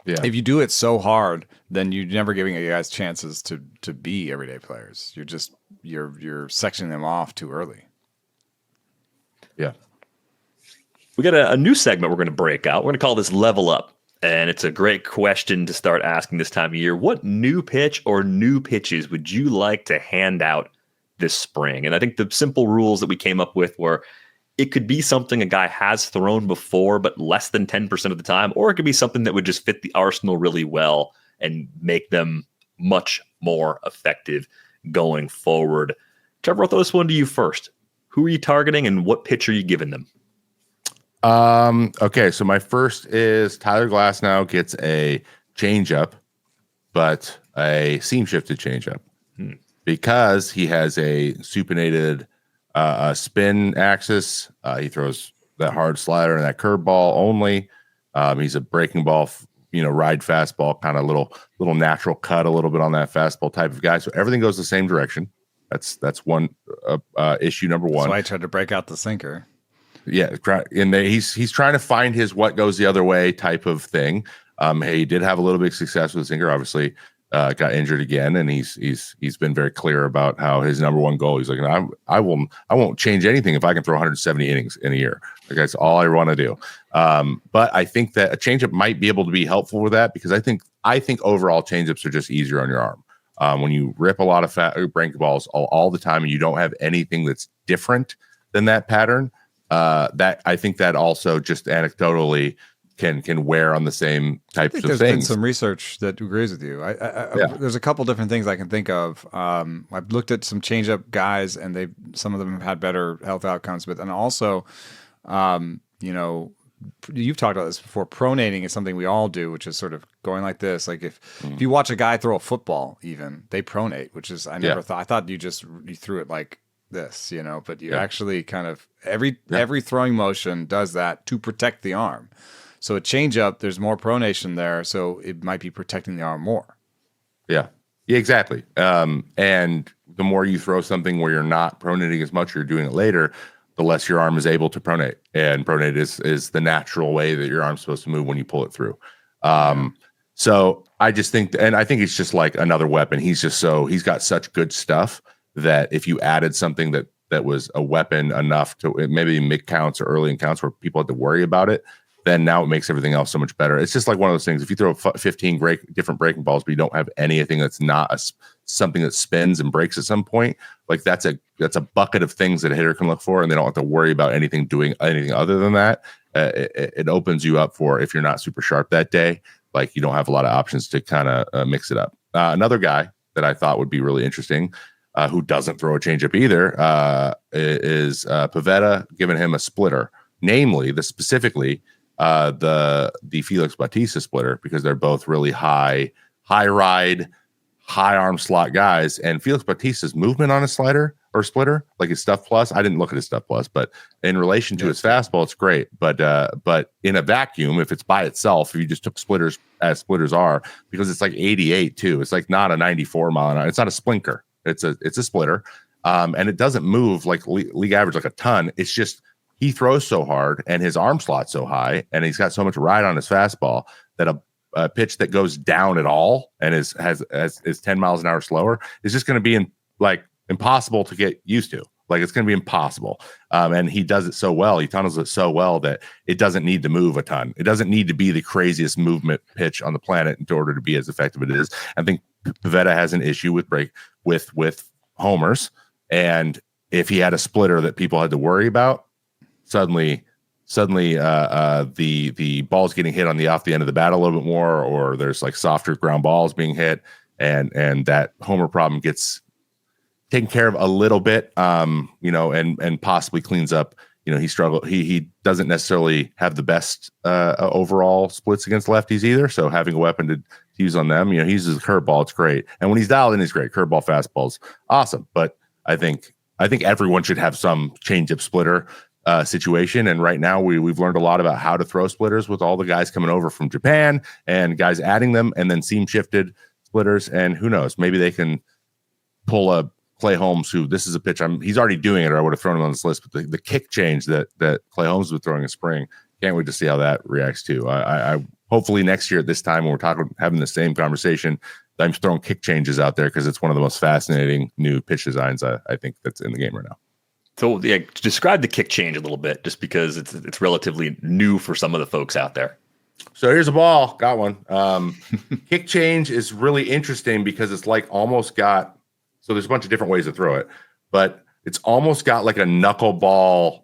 Yeah. If you do it so hard, then you're never giving you guys chances to be everyday players. You're sectioning them off too early. Yeah. We got a new segment we're going to break out. We're going to call this Level Up. And it's a great question to start asking this time of year. What new pitch or new pitches would you like to hand out this spring? And I think the simple rules that we came up with were it could be something a guy has thrown before, but less than 10% of the time, or it could be something that would just fit the arsenal really well and make them much more effective going forward. Trevor, I'll throw this one to you first. Who are you targeting and what pitch are you giving them? Okay, so my first is Tyler Glasnow gets a changeup, but a seam shifted changeup because he has a supinated spin axis. He throws that hard slider and that curveball only. He's a breaking ball, ride fastball, kind of little natural cut a little bit on that fastball type of guy. So everything goes the same direction. That's one issue number one. So I tried to break out the sinker. Yeah, and he's trying to find his what goes the other way type of thing. He did have a little bit of success with the sinker. Obviously, got injured again, and he's been very clear about how his number one goal. He's like, I won't change anything if I can throw 170 innings in a year. Like that's all I want to do. But I think that a changeup might be able to be helpful with that because I think overall changeups are just easier on your arm. When you rip a lot of breaking balls all the time and you don't have anything that's different than that pattern. That I think that also just anecdotally can wear on the same types of things. There's been some research that agrees with you. There's a couple different things I can think of. I've looked at some changeup guys, and some of them have had better health outcomes. But and also, you've talked about this before. Pronating is something we all do, which is sort of going like this. Like if you watch a guy throw a football, even they pronate, which is I never thought. I thought you threw it like this, but you actually kind of every throwing motion does that to protect the arm. So a changeup, there's more pronation there, so it might be protecting the arm more. Yeah, exactly. And the more you throw something where you're not pronating as much, you're doing it later, the less your arm is able to pronate. And pronate is the natural way that your arm's supposed to move when you pull it through. So I just think, and I think it's just like another weapon. He's got such good stuff that if you added something that was a weapon enough to maybe mid counts or early in counts where people had to worry about it, then now it makes everything else so much better. It's just like one of those things. If you throw 15 different breaking balls, but you don't have anything that's not something that spins and breaks at some point, like that's a bucket of things that a hitter can look for, and they don't have to worry about doing anything other than that. It opens you up for if you're not super sharp that day, like you don't have a lot of options to kind of mix it up. Another guy that I thought would be really interesting, who doesn't throw a changeup either, is Pivetta, giving him a splitter, namely specifically the Felix Bautista splitter, because they're both really high ride, high arm slot guys. And Felix Bautista's movement on his slider or splitter, like his stuff plus, I didn't look at his stuff plus, but in relation to his fastball, it's great. But in a vacuum, if it's by itself, if you just took splitters as splitters are, because it's like 88 too, it's like not a 94 mile an hour. It's not a splinker. It's a splitter. And it doesn't move like league average, like a ton. It's just, he throws so hard and his arm slot's so high and he's got so much ride on his fastball that a pitch that goes down at all and is 10 miles an hour slower is just going to be impossible to get used to. Like, it's going to be impossible. And he does it so well. He tunnels it so well that it doesn't need to move a ton. It doesn't need to be the craziest movement pitch on the planet in order to be as effective as it is. I think Pivetta has an issue with homers. And if he had a splitter that people had to worry about, suddenly the ball's getting hit on off the end of the bat a little bit more, or there's like softer ground balls being hit, and that homer problem gets taken care of a little bit, and possibly cleans up. He doesn't necessarily have the best overall splits against lefties either. So having a weapon to use on them, he uses a curveball. It's great. And when he's dialed in, he's great. Curveball, fastballs, awesome. But I think everyone should have some changeup splitter situation. And right now we've learned a lot about how to throw splitters with all the guys coming over from Japan and guys adding them, and then seam shifted splitters. And who knows, maybe they can pull a Clay Holmes, who this is a pitch he's already doing it, or I would have thrown him on this list, but the kick change that Clay Holmes was throwing in spring, can't wait to see how that reacts too. I hopefully next year at this time, when we're having the same conversation, I'm throwing kick changes out there, because it's one of the most fascinating new pitch designs I think that's in the game right now. So yeah, describe the kick change a little bit, just because it's relatively new for some of the folks out there. So here's a ball, got one. Kick change is really interesting because it's like almost got. So there's a bunch of different ways to throw it, but it's almost got like a knuckleball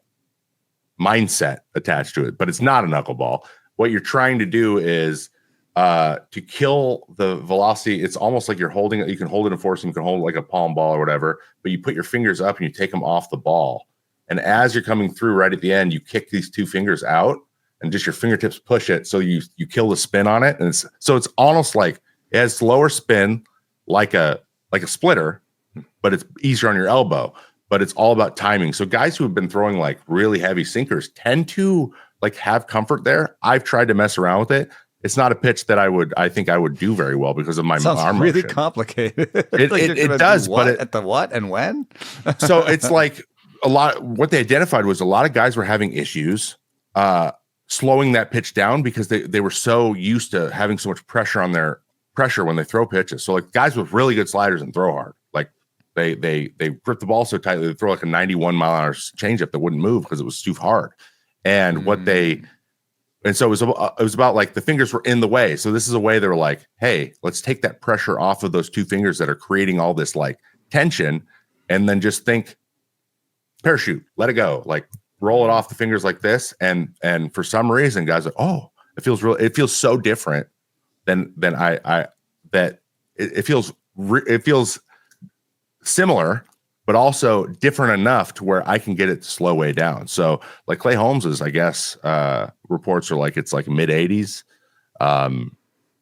mindset attached to it, but it's not a knuckleball. What you're trying to do is to kill the velocity. It's almost like you're holding it. You can hold it in force, and you can hold it like a palm ball or whatever, but you put your fingers up and you take them off the ball. And as you're coming through right at the end, you kick these two fingers out and just your fingertips push it. So you kill the spin on it. And it's almost like it has lower spin, like a splitter, but it's easier on your elbow, but it's all about timing. So guys who have been throwing like really heavy sinkers tend to like have comfort there. I've tried to mess around with it. It's not a pitch that I think I would do very well because of my arm really motion. Complicated. It does, but at the what and when? So it's like what they identified was a lot of guys were having issues slowing that pitch down because they were so used to having so much pressure on their pressure when they throw pitches. So like guys with really good sliders and throw hard, like they grip the ball so tightly, they throw like a 91 mile an hour changeup that wouldn't move because it was too hard. And so it was about like the fingers were in the way. So this is a way they were like, hey, let's take that pressure off of those two fingers that are creating all this like tension, and then just think parachute, let it go, like roll it off the fingers like this. And for some reason, guys are, oh, it feels so different than it feels similar, but also different enough to where I can get it to slow way down. So like Clay Holmes's, I guess, reports are like it's like mid 80s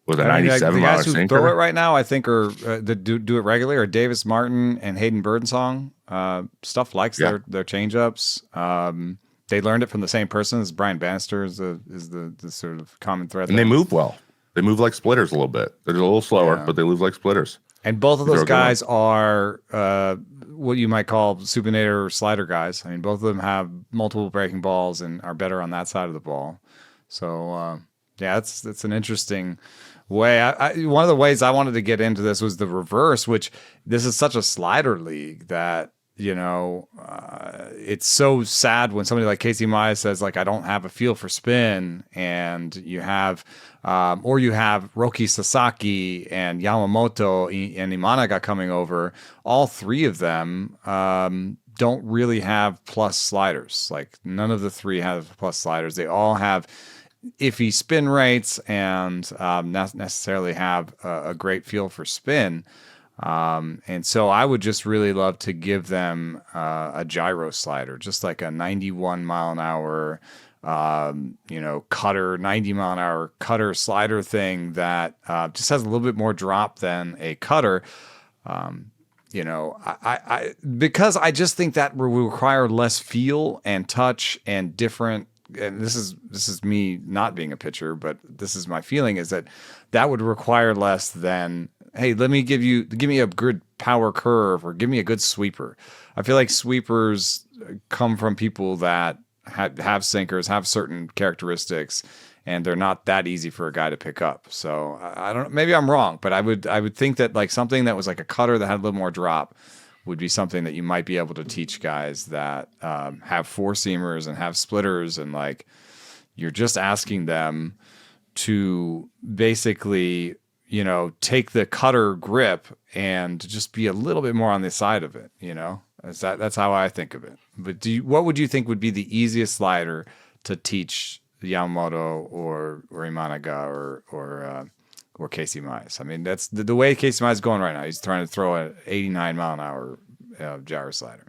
with a 97 the guys who sinker. throw it right now, I think, are that do it regularly are Davis Martin and Hayden Birdsong. Stuff likes their changeups. They learned it from the same person as Brian Bannister is the sort of common thread. And they move well. They move like splitters a little bit. They're a little slower, but they move like splitters. And both of those guys are what you might call supinator or slider guys. I mean, both of them have multiple breaking balls and are better on that side of the ball. So, it's an interesting way. One of the ways I wanted to get into this was the reverse, which this is such a slider league that, it's so sad when somebody like Casey Mize says, like, I don't have a feel for spin, and you have Roki Sasaki and Yamamoto and Imanaga coming over. All three of them don't really have plus sliders. Like, none of the three have plus sliders. They all have iffy spin rates and not necessarily have a great feel for spin. And so I would just really love to give them a gyro slider, just like a 91 mile an hour, cutter, 90 mile an hour cutter slider thing that just has a little bit more drop than a cutter. Because I just think that will require less feel and touch and different. And this is me not being a pitcher, but this is my feeling, is that would require less than, hey, give me a good power curve or give me a good sweeper. I feel like sweepers come from people that have sinkers, have certain characteristics, and they're not that easy for a guy to pick up. So I don't know. Maybe I'm wrong, but I would think that like something that was like a cutter that had a little more drop would be something that you might be able to teach guys that have four seamers and have splitters, and like you're just asking them to basically, you know, take the cutter grip and just be a little bit more on the side of it, you know. That's how I think of it. But what would you think would be the easiest slider to teach Yamamoto or Imanaga or Casey Mize? I mean, that's the way Casey Mize is going right now. He's trying to throw an 89 mile an hour gyro slider.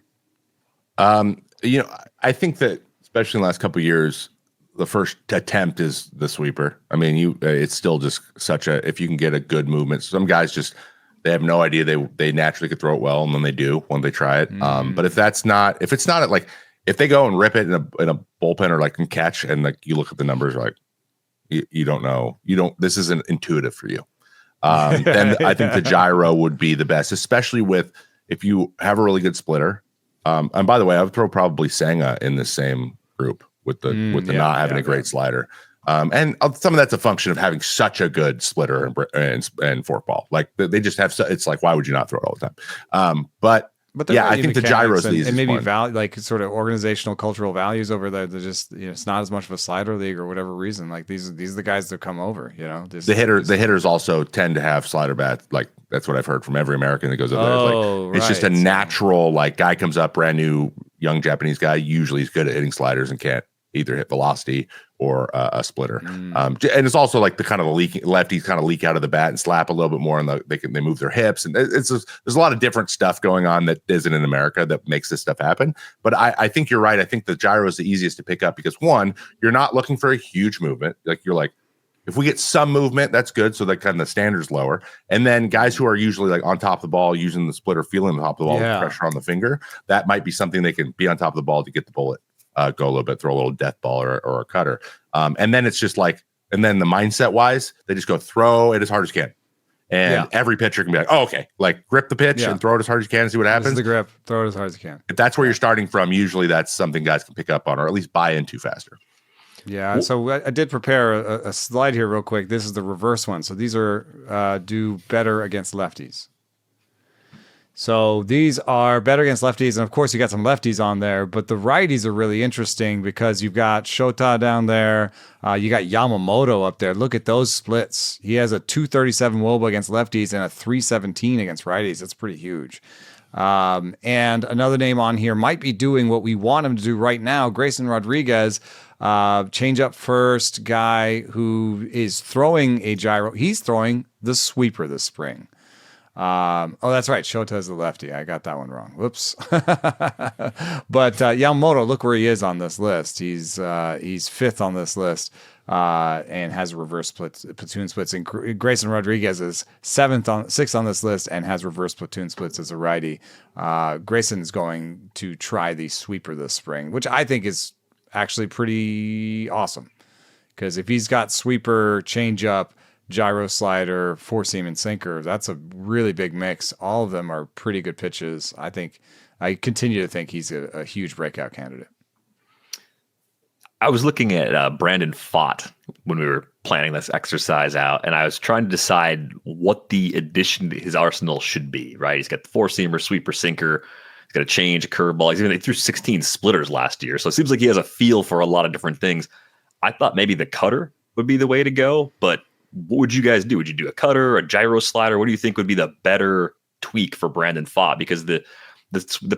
You know, I think that especially in the last couple of years, the first attempt is the sweeper. I mean, it's still just such a, if you can get a good movement. Some guys just, they have no idea they naturally could throw it well, and then they do when they try it. But if it's not like, if they go and rip it in a bullpen or like can catch, and like you look at the numbers, like you don't know, this isn't intuitive for you. Then I think the gyro would be the best, especially if you have a really good splitter. And by the way, I would throw probably Senga in the same group with the not having a great slider. And some of that's a function of having such a good splitter and forkball. Like they just have, it's like, why would you not throw it all the time? But yeah, I think the gyro is the easiest and maybe one. like sort of organizational cultural values over there. They're just, you know, it's not as much of a slider league or whatever reason. Like these are the guys that come over, you know. The hitters also tend to have slider bats. Like that's what I've heard from every American that goes up there. It's just a natural, like, guy comes up, brand new young Japanese guy. Usually he's good at hitting sliders and can't either hit velocity or a splitter. And it's also like the kind of lefties kind of leak out of the bat and slap a little bit more, and they move their hips, and there's a lot of different stuff going on that isn't in America that makes this stuff happen. But I think you're right. I think the gyro is the easiest to pick up because, one, you're not looking for a huge movement. Like you're like, if we get some movement, that's good. So that kind of the standard's lower. And then guys who are usually like on top of the ball, using the splitter, feeling the top of the ball with pressure on the finger, that might be something they can be on top of the ball to get the bullet. Go a little bit, throw a little death ball or a cutter. And then it's just like, and then the mindset wise, they just go throw it as hard as you can. And every pitcher can be like, oh, okay, like grip the pitch and throw it as hard as you can and see what happens. This is the grip, throw it as hard as you can. If that's where you're starting from, usually that's something guys can pick up on or at least buy into faster. Yeah, so I did prepare a slide here real quick. This is the reverse one. So these are do better against lefties. So these are better against lefties, and of course you got some lefties on there, but the righties are really interesting because you've got Shota down there, you got Yamamoto up there. Look at those splits. He has a 237 WOBA against lefties and a 317 against righties. That's pretty huge. And another name on here might be doing what we want him to do right now. Grayson Rodriguez, change up first guy who is throwing a gyro. He's throwing the sweeper this spring. Oh, that's right. Shota's the lefty. I got that one wrong. Whoops. But Yamamoto, look where he is on this list. He's fifth on this list and has reverse platoon splits. And Grayson Rodriguez is sixth on this list and has reverse platoon splits as a righty. Grayson's going to try the sweeper this spring, which I think is actually pretty awesome. Because if he's got sweeper, changeup, gyro slider, four seam and sinker, that's a really big mix. All of them are pretty good pitches. I continue to think he's a huge breakout candidate. I was looking at Brandon Pfaadt when we were planning this exercise out, and I was trying to decide what the addition to his arsenal should be, right? He's got the four seamer, sweeper, sinker. He's got a change, a curveball. He threw 16 splitters last year. So it seems like he has a feel for a lot of different things. I thought maybe the cutter would be the way to go, but what would you guys do? Would you do a cutter, a gyro slider? What do you think would be the better tweak for Brandon Pfaadt? Because the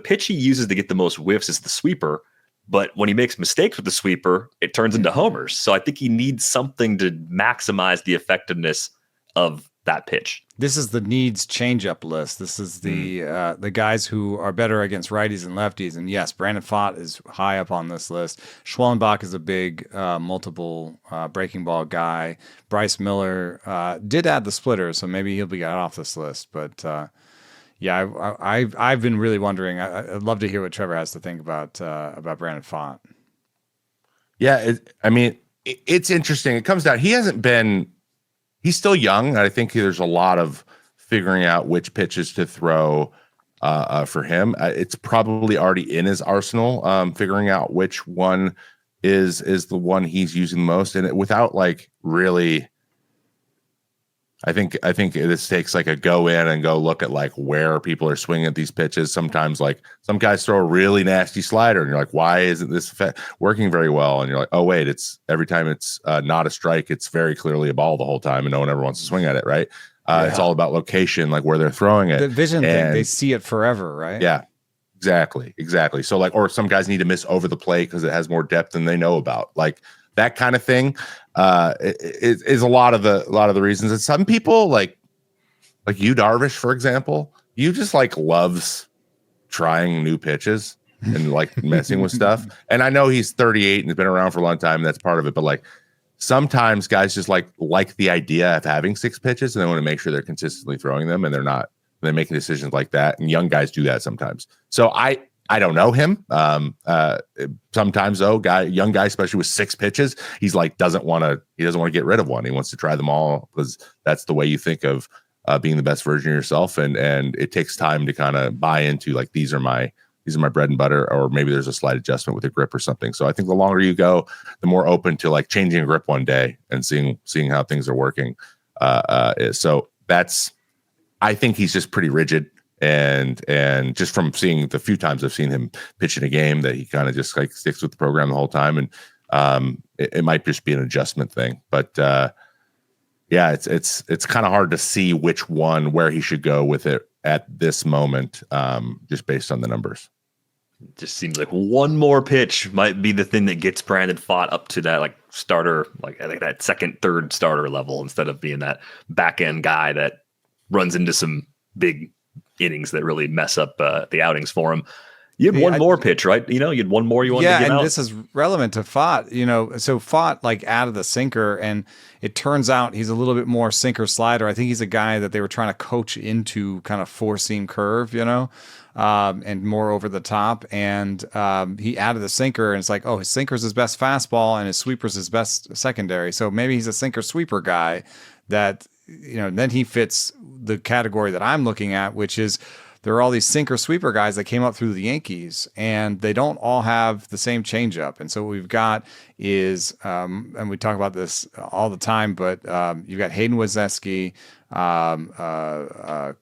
pitch he uses to get the most whiffs is the sweeper, but when he makes mistakes with the sweeper, it turns into homers. So I think he needs something to maximize the effectiveness of that pitch. This is the needs changeup list. This is the guys who are better against righties and lefties. And yes, Brandon Pfaadt is high up on this list. Schwellenbach is a big multiple breaking ball guy. Bryce Miller did add the splitter, so maybe he'll be got off this list. But yeah, I've been really wondering. I'd love to hear what Trevor has to think about Brandon Pfaadt. Yeah, it's interesting. It comes down. He's still young. And I think there's a lot of figuring out which pitches to throw for him. It's probably already in his arsenal, figuring out which one is the one he's using the most, and without like really. I think this takes like a go in and go look at like where people are swinging at these pitches. Sometimes like some guys throw a really nasty slider and you're like, why isn't this working very well? And you're like, oh wait, it's every time it's not a strike, it's very clearly a ball the whole time and no one ever wants to swing at it, right? It's all about location, like where they're throwing it. The vision thing, they see it forever, right? Yeah, exactly. So like, or some guys need to miss over the plate because it has more depth than they know about. Like that kind of thing is a lot of the reasons. And some people like you, Darvish, for example, you just like loves trying new pitches and like messing with stuff. And I know he's 38 and has been around for a long time. And that's part of it. But like sometimes guys just like the idea of having 6 pitches and they want to make sure they're consistently throwing them and they're making decisions like that. And young guys do that sometimes. So I don't know him. Sometimes though, young guy, especially with 6 pitches, he's like, he doesn't want to get rid of one. He wants to try them all because that's the way you think of being the best version of yourself. And it takes time to kind of buy into like, these are my bread and butter, or maybe there's a slight adjustment with a grip or something. So I think the longer you go, the more open to like changing a grip one day and seeing how things are working. So I think he's just pretty rigid. And just from seeing the few times I've seen him pitch in a game, that he kind of just like sticks with the program the whole time. And it might just be an adjustment thing, but yeah, it's kind of hard to see where he should go with it at this moment, just based on the numbers. It just seems like one more pitch might be the thing that gets Brandon Pfaadt up to that like starter, like I think that second, third starter level, instead of being that back end guy that runs into some big innings that really mess up the outings for him. You had one more pitch, right? You had one more you wanted to get out. Yeah, and this is relevant to Pfaadt. So Pfaadt like added the sinker, and it turns out he's a little bit more sinker slider. I think he's a guy that they were trying to coach into kind of 4-seam curve, and more over the top. And he added the sinker, and it's like, oh, his sinker's his best fastball, and his sweeper's his best secondary. So maybe he's a sinker sweeper guy that, then he fits the category that I'm looking at, which is there are all these sinker sweeper guys that came up through the Yankees, and they don't all have the same changeup. And so what we've got is, and we talk about this all the time, but you've got Hayden Wieseski,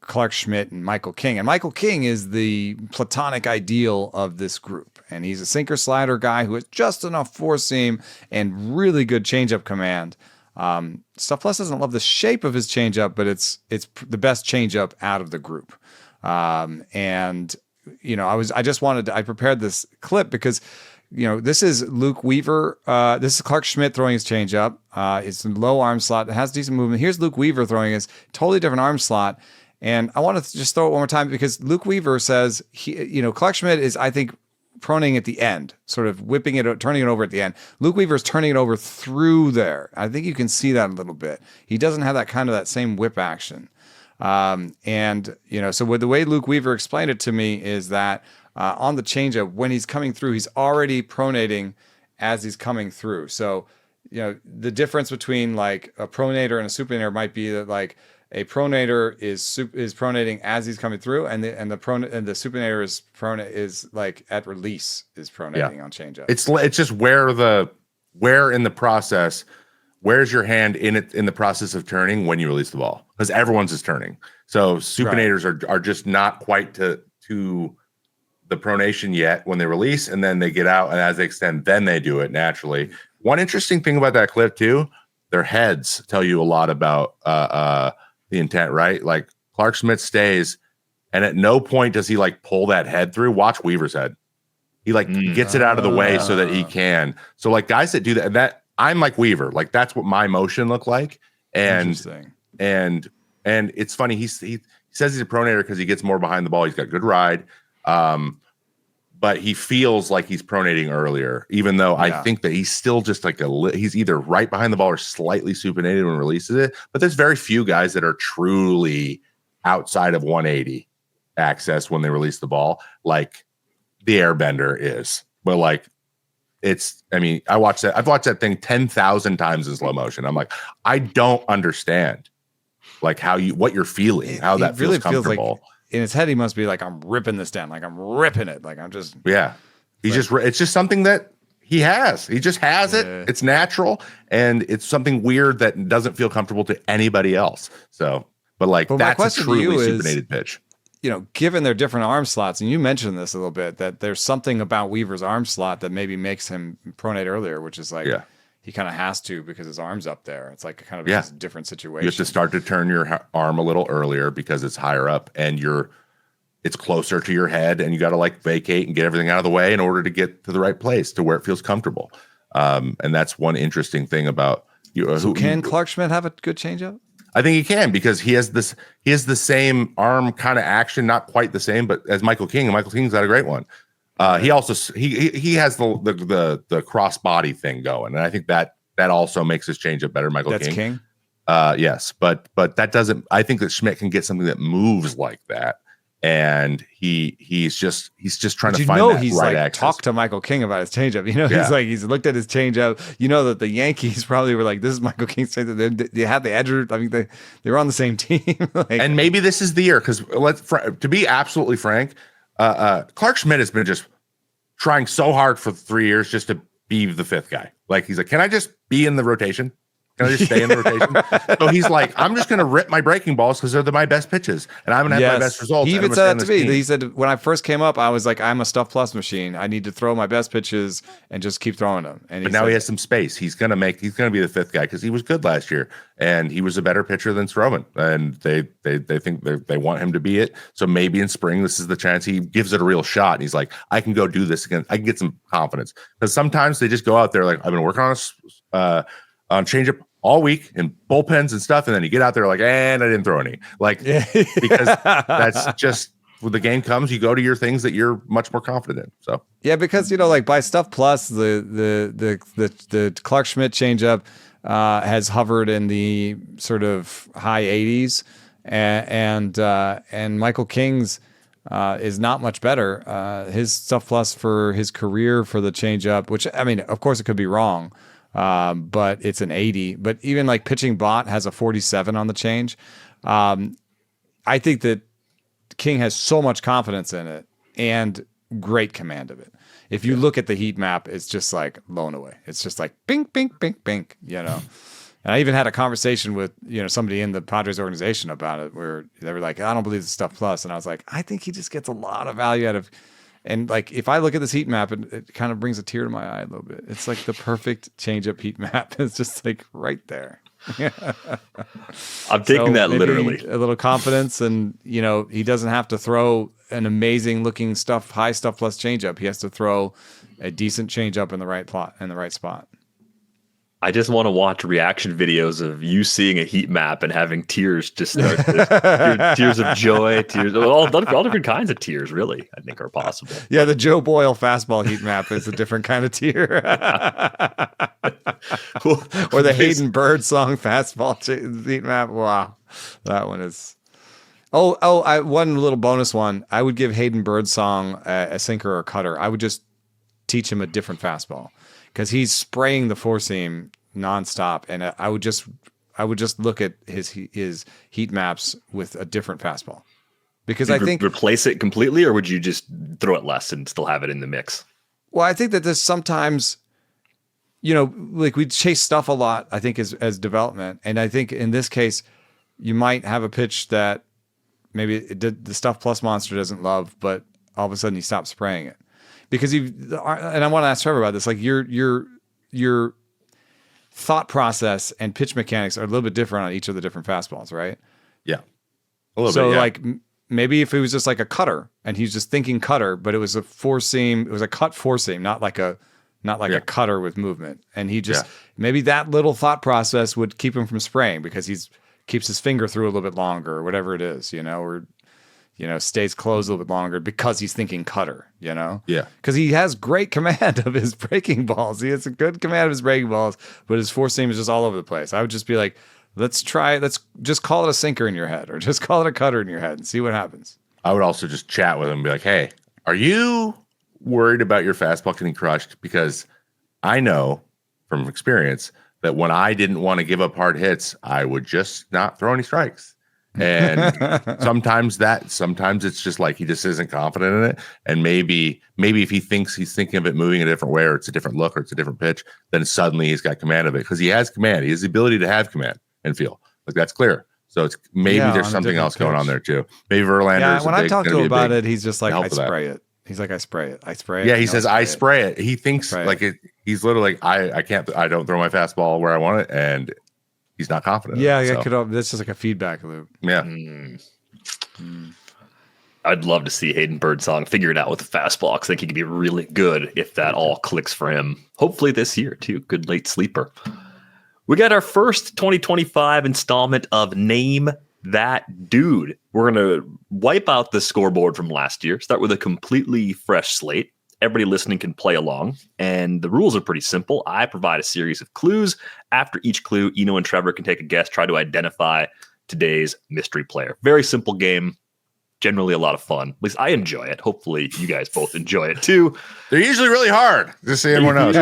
Clark Schmidt, and Michael King. And Michael King is the platonic ideal of this group. And he's a sinker slider guy who has just enough 4-seam and really good changeup command. Stuffless doesn't love the shape of his changeup, but it's the best changeup out of the group. I prepared this clip because, this is Luke Weaver. This is Clark Schmidt throwing his changeup. It's a low arm slot. It has decent movement. Here's Luke Weaver throwing his totally different arm slot. And I want to just throw it one more time because Luke Weaver says Clark Schmidt is, I think, proning at the end, sort of turning it over at the end. Luke Weaver is turning it over through there. I think you can see that a little bit. He doesn't have that same whip action. So with the way Luke Weaver explained it to me is that on the changeup, when he's coming through, he's already pronating as he's coming through. So, the difference between like a pronator and a supinator might be that like a pronator is pronating as he's coming through, and the supinator is like at release is pronating on changeup. It's just where in the process. Where's your hand in the process of turning when you release the ball? Because everyone's is turning. So supinators are just not quite to the pronation yet when they release, and then they get out, and as they extend, then they do it naturally. One interesting thing about that clip too, their heads tell you a lot about the intent, right? Like Clark Schmidt stays, and at no point does he like pull that head through. Watch Weaver's head. He like gets it out of the way so that he can. So like guys that do that I'm like Weaver, like that's what my motion looked like. And it's funny. He says he's a pronator because he gets more behind the ball. He's got good ride. But he feels like he's pronating earlier, even though I think that he's still just like he's either right behind the ball or slightly supinated when releases it. But there's very few guys that are truly outside of 180 access when they release the ball, like the airbender is. But like, I've watched that thing 10,000 times in slow motion. I'm like, I don't understand like what you're feeling, how that really feels comfortable. Feels like in his head, he must be like, I'm ripping this down. Like I'm ripping it. Like I'm just, it's just something that He just has it. It's natural, and it's something weird that doesn't feel comfortable to anybody else. So, but that's a truly supinated pitch. Given their different arm slots, and you mentioned this a little bit, that there's something about Weaver's arm slot that maybe makes him pronate earlier, which is he kind of has to because his arm's up there. It's like kind of a different situation. You have to start to turn your arm a little earlier because it's higher up and it's closer to your head, and you got to vacate and get everything out of the way in order to get to the right place to where it feels comfortable. And that's one interesting thing about you. So can Clark Schmidt have a good changeup? I think he can, because he has the same arm kind of action, not quite the same, but as Michael King, and Michael King's got a great one. He also he has the cross body thing going, and I think that also makes his changeup better. That's King. Yes, but that doesn't. I think that Schmidt can get something that moves like that, and he's just trying to find that right access. Talked to Michael King about his changeup. He's looked at his changeup. That the Yankees probably were like, "This is Michael King's changeup." They had the edger. I mean, they were on the same team. And maybe this is the year, because to be absolutely frank, Clark Schmidt has been just trying so hard for 3 years just to be the fifth guy. He's like, can I just be in the rotation? Can I just stay in the rotation? So he's like, I'm just going to rip my breaking balls because they're my best pitches, and I'm going to have my best results. He even said that to me. He said, when I first came up, I was like, I'm a stuff plus machine. I need to throw my best pitches and just keep throwing them. But now he has some space. He's going to be the fifth guy because he was good last year, and he was a better pitcher than Stroman. And they think they want him to be it. So maybe in spring, this is the chance he gives it a real shot. And he's like, I can go do this again. I can get some confidence, because sometimes they just go out there like, I've been working on changeup all week in bullpens and stuff, and then you get out there and I didn't throw any. Because that's just when the game comes, you go to your things that you're much more confident in. So because by Stuff Plus, the Clark Schmidt changeup has hovered in the sort of high 80s, and Michael King's is not much better. His Stuff Plus for his career for the changeup, which I mean, of course, it could be wrong. But it's an 80. But even pitching bot has a 47 on the change. I think that King has so much confidence in it and great command of it. If you look at the heat map, it's just blown away. It's just bink, bink, bink, bink, And I even had a conversation with, somebody in the Padres organization about it, where they were like, I don't believe the Stuff Plus. And I was like, I think he just gets a lot of value out of. And if I look at this heat map, it kind of brings a tear to my eye a little bit. It's the perfect changeup heat map. It's just right there. I'm taking that literally. A little confidence, and he doesn't have to throw an amazing looking high stuff plus changeup. He has to throw a decent changeup in the right spot. I just want to watch reaction videos of you seeing a heat map and having tears just start. Tears of joy, tears, all different kinds of tears, really, I think are possible. Yeah, the Joe Boyle fastball heat map is a different kind of tear. Or the Hayden Birdsong fastball heat map. Wow, that one is. One little bonus one. I would give Hayden Birdsong a sinker or a cutter. I would just teach him a different fastball, because he's spraying the four seam nonstop, and I would just look at his heat maps with a different fastball, because I think replace it completely, or would you just throw it less and still have it in the mix? Well, I think that there's sometimes, we chase stuff a lot, I think, as development, and I think in this case, you might have a pitch that maybe the Stuff Plus monster doesn't love, but all of a sudden you stop spraying it. Because and I want to ask Trevor about this, your thought process and pitch mechanics are a little bit different on each of the different fastballs, right? Yeah, a little bit. Yeah. Maybe if it was just a cutter and he's just thinking cutter, but it was a four seam, it was a cut four seam, not like a cutter with movement, and he just maybe that little thought process would keep him from spraying, because keeps his finger through a little bit longer, or whatever it is, or. Stays closed a little bit longer because he's thinking cutter, Yeah. Because he has great command of his breaking balls. He has a good command of his breaking balls, but his four seam is just all over the place. I would just be like, let's just call it a sinker in your head, or just call it a cutter in your head and see what happens. I would also just chat with him and be like, hey, are you worried about your fastball getting crushed? Because I know from experience that when I didn't want to give up hard hits, I would just not throw any strikes. And sometimes it's just like he just isn't confident in it. And maybe if he thinks he's thinking of it moving a different way, or it's a different look, or it's a different pitch, then suddenly he's got command of it, because he has command. He has the ability to have command and feel. Like, that's clear. So it's maybe there's something else going on there too. Maybe Verlander. Yeah, when I talk to him about it, he's just like, I spray it. He's like, I spray it. I spray it. Yeah, he says, I spray it. He thinks like it. He's literally like, I don't throw my fastball where I want it, and he's not confident. Yeah, that's just like a feedback loop. Yeah. I'd love to see Hayden Birdsong figure it out with the fastball, because I think he could be really good if that all clicks for him. Hopefully this year, too. Good late sleeper. We got our first 2025 installment of Name That Dude. We're going to wipe out the scoreboard from last year, start with a completely fresh slate. Everybody listening can play along, and the rules are pretty simple. I provide a series of clues. After each clue, Eno and Trevor can take a guess, try to identify today's mystery player. Very simple game. Generally a lot of fun. At least I enjoy it. Hopefully you guys both enjoy it too. They're usually really hard, just so everyone knows.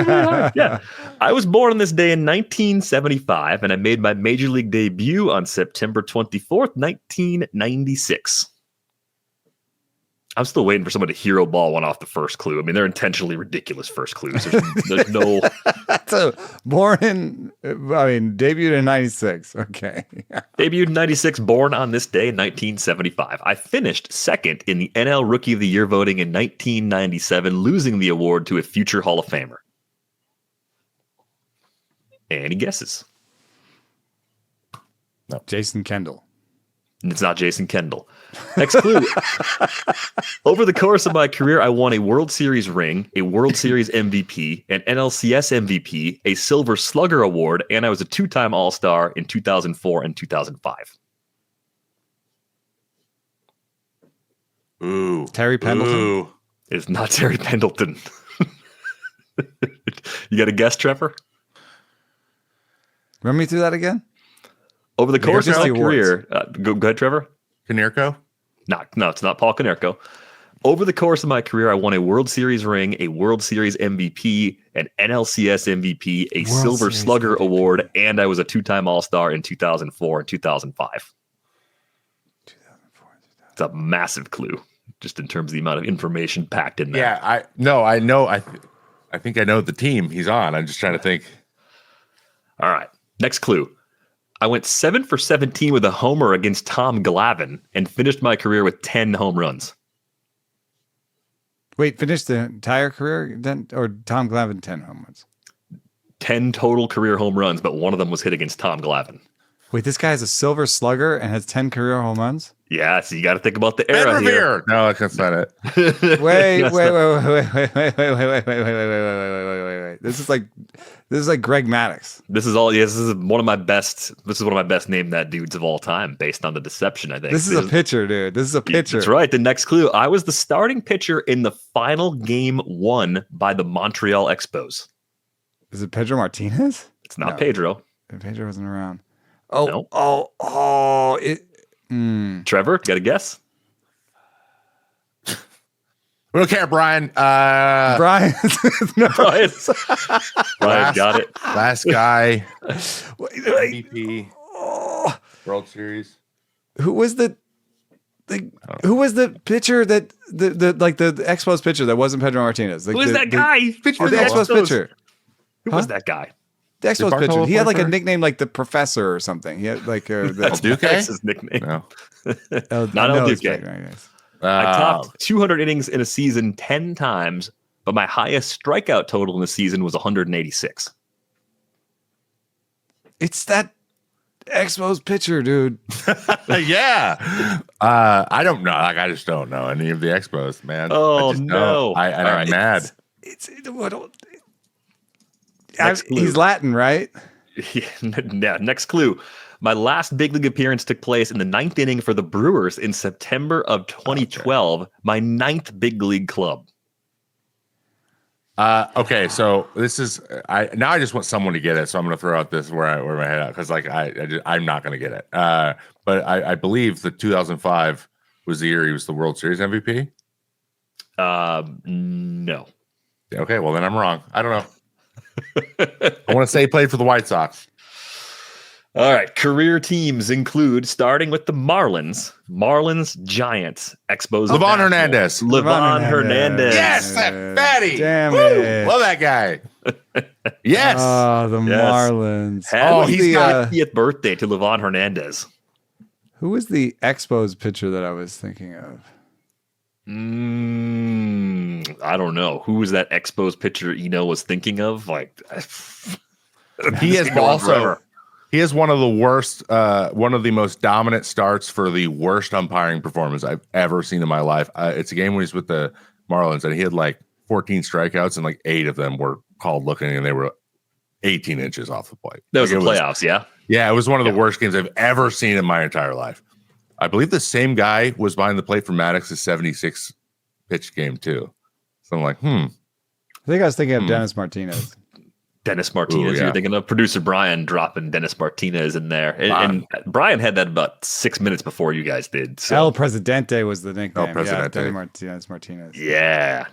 Yeah. I was born on this day in 1975, and I made my major league debut on September 24th, 1996. I'm still waiting for someone to hero ball one off the first clue. I mean, they're intentionally ridiculous first clues. There's no... So, debuted in 96. Okay. Debuted in 96, born on this day in 1975. I finished second in the NL Rookie of the Year voting in 1997, losing the award to a future Hall of Famer. Any guesses? No. Jason Kendall. It's not Jason Kendall. Next clue. Over the course of my career, I won a World Series ring, a World Series MVP, an NLCS MVP, a Silver Slugger Award, and I was a two-time All-Star in 2004 and 2005. Ooh. Terry Pendleton? Ooh. It's not Terry Pendleton. You got a guess, Trevor? Run me through that again? Over the course of my career, go ahead, Trevor. Konerko? No, it's not Paul Konerko. Over the course of my career, I won a World Series ring, a World Series MVP, an NLCS MVP, a Silver Slugger Award, and I was a two-time All-Star in 2004 and 2005. It's a massive clue, just in terms of the amount of information packed in there. Yeah, I know. I think I know the team he's on. I'm just trying to think. All right, next clue. I went 7 for 17 with a homer against Tom Glavine and finished my career with 10 home runs. Wait, finished the entire career then, or Tom Glavine 10 home runs? 10 total career home runs, but one of them was hit against Tom Glavine. Wait, this guy is a Silver Slugger and has 10 careir home runs? Yeah, so you got to think about the era here. No, that's not it. Wait. This is like Greg Maddux. This is one of my best Name That Dudes of all time, based on the deception, I think. This is a pitcher, dude. This is a pitcher. That's right. The next clue. I was the starting pitcher in the final game won by the Montreal Expos. Is it Pedro Martinez? It's not Pedro. Pedro wasn't around. No. Trevor, got a guess? We don't care, Brian. Brian. No. Brian got it. Last guy. MVP. World Series. Who was the pitcher that the Expos pitcher that wasn't Pedro Martinez? Who was that guy? The Expos pitcher. Who was that guy? The Expos pitcher. He had like a nickname like the Professor or something. He had like that's Duque? his nickname. No. Not El Duque. I topped 200 innings in a season 10 times, but my highest strikeout total in the season was 186. It's that Expos pitcher, dude. Yeah. I don't know. Like, I just don't know any of the Expos, man. Oh, no. I'm mad. He's Latin, right? Yeah. Next clue. My last big league appearance took place in the 9th inning for the Brewers in September of 2012. Okay. My 9th big league club. Okay, so this is I just want someone to get it, so I'm going to throw out this where my head out, because like I'm not going to get it. But I believe that 2005 was the year he was the World Series MVP. No. Okay, well then I'm wrong. I don't know. I want to say he played for the White Sox. All right. Career teams include, starting with the Marlins, Giants, Expos. Livan Nationals, Hernandez. Livan Hernandez. Yes, that fatty. Damn Woo! it. Love that guy. Yes. Oh, the Yes. Marlins. He's the, 50th birthday to Livan Hernandez. who was the Expos pitcher that I was thinking of? I don't know. Who was that Expos pitcher Eno was thinking of? Like, He has also. He has one of the worst, one of the most dominant starts for the worst umpiring performance I've ever seen in my life. It's a game when he's with the Marlins, and he had like 14 strikeouts, and like 8 of them were called looking, and they were 18 inches off the plate. That was the playoffs, yeah? Yeah, it was one of the worst games I've ever seen in my entire life. I believe the same guy was behind the plate for Maddox's 76 pitch game, too. So I'm like, I think I was thinking of Dennis Martinez. Dennis Martinez, Ooh, yeah. You're thinking of producer Brian dropping Dennis Martinez in there. And Brian had that about 6 minutes before you guys did. So. El Presidente was the nickname. El Presidente. Yeah, Dennis Martinez. Yeah.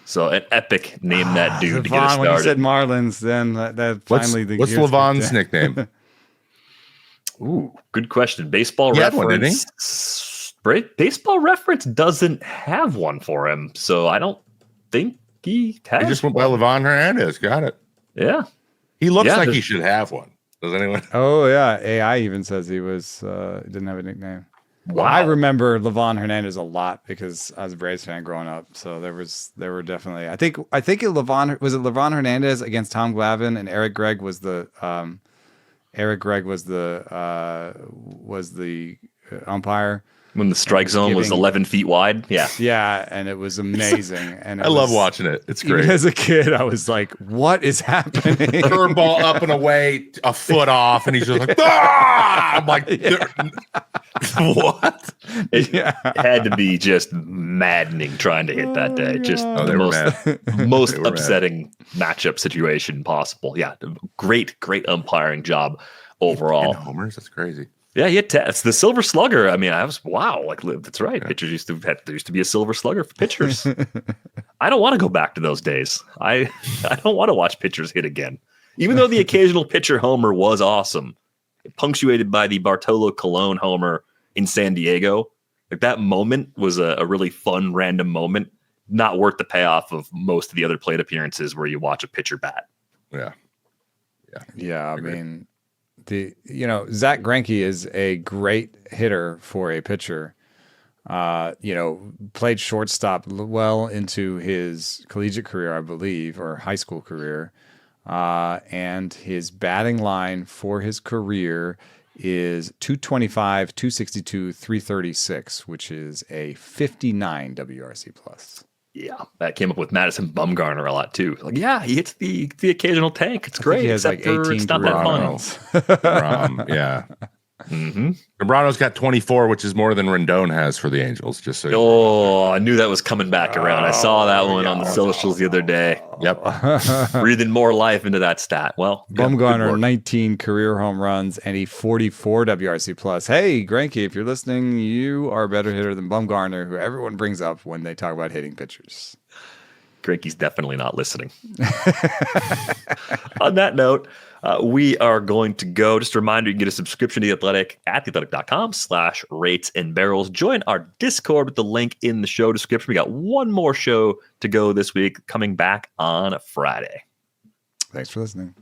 So an epic name that dude to get us Levon, when you said started. Marlins, then that finally what's Levon's nickname? Ooh, good question. Baseball He had one, didn't he? Reference. Baseball Reference doesn't have one for him, so I don't think he has. He just went by Livan Hernandez. Got it. Yeah. He looks Yeah, like there's- he should have one. Does anyone? Oh yeah, AI even says he didn't have a nickname. Wow. I remember Livan Hernandez a lot because I was a Braves fan growing up. So there were definitely. I think Livan Hernandez against Tom Glavine, and Eric Gregg was the umpire. When the strike zone was 11 feet wide. Yeah. Yeah, and it was amazing. And I love watching it. It's even great. as a kid, I was like, "What is happening?" Curveball up and away, a foot off, and he's just like, ah! I'm like, what? It had to be just maddening trying to hit that day. Just Oh, the they were mad. most They were upsetting matchup situation possible. Yeah. Great umpiring job overall. 10 homers. That's crazy. Yeah, it's the Silver Slugger. I mean, wow, like that's right. Yeah. Pitchers there used to be a Silver Slugger for pitchers. I don't want to go back to those days. I don't want to watch pitchers hit again. Even though the occasional pitcher homer was awesome, punctuated by the Bartolo Colon homer in San Diego. Like that moment was a really fun, random moment. Not worth the payoff of most of the other plate appearances where you watch a pitcher bat. Yeah. I mean, Zach Greinke is a great hitter for a pitcher. Played shortstop well into his collegiate career, I believe, or high school career. And his batting line for his career is 225, 262, 336, which is a 59 WRC plus. Yeah, that came up with Madison Bumgarner a lot too. Like, yeah, he hits the occasional tank. It's great. He has except like 18 it's not that fun. Yeah. Romano's got 24, which is more than Rendon has for the Angels. Just so. Oh, I knew that was coming back around. I saw that one on the socials the other day. Yep. Breathing more life into that stat. Well, Bumgarner, 19 career home runs and a 44 WRC plus. Hey, Greinke, if you're listening, you are a better hitter than Bumgarner, who everyone brings up when they talk about hitting pitchers. Greinke's definitely not listening. On that note, we are going to go. Just a reminder, you can get a subscription to The Athletic at theathletic.com/rates and barrels. Join our Discord with the link in the show description. We got one more show to go this week, coming back on Friday. Thanks for listening.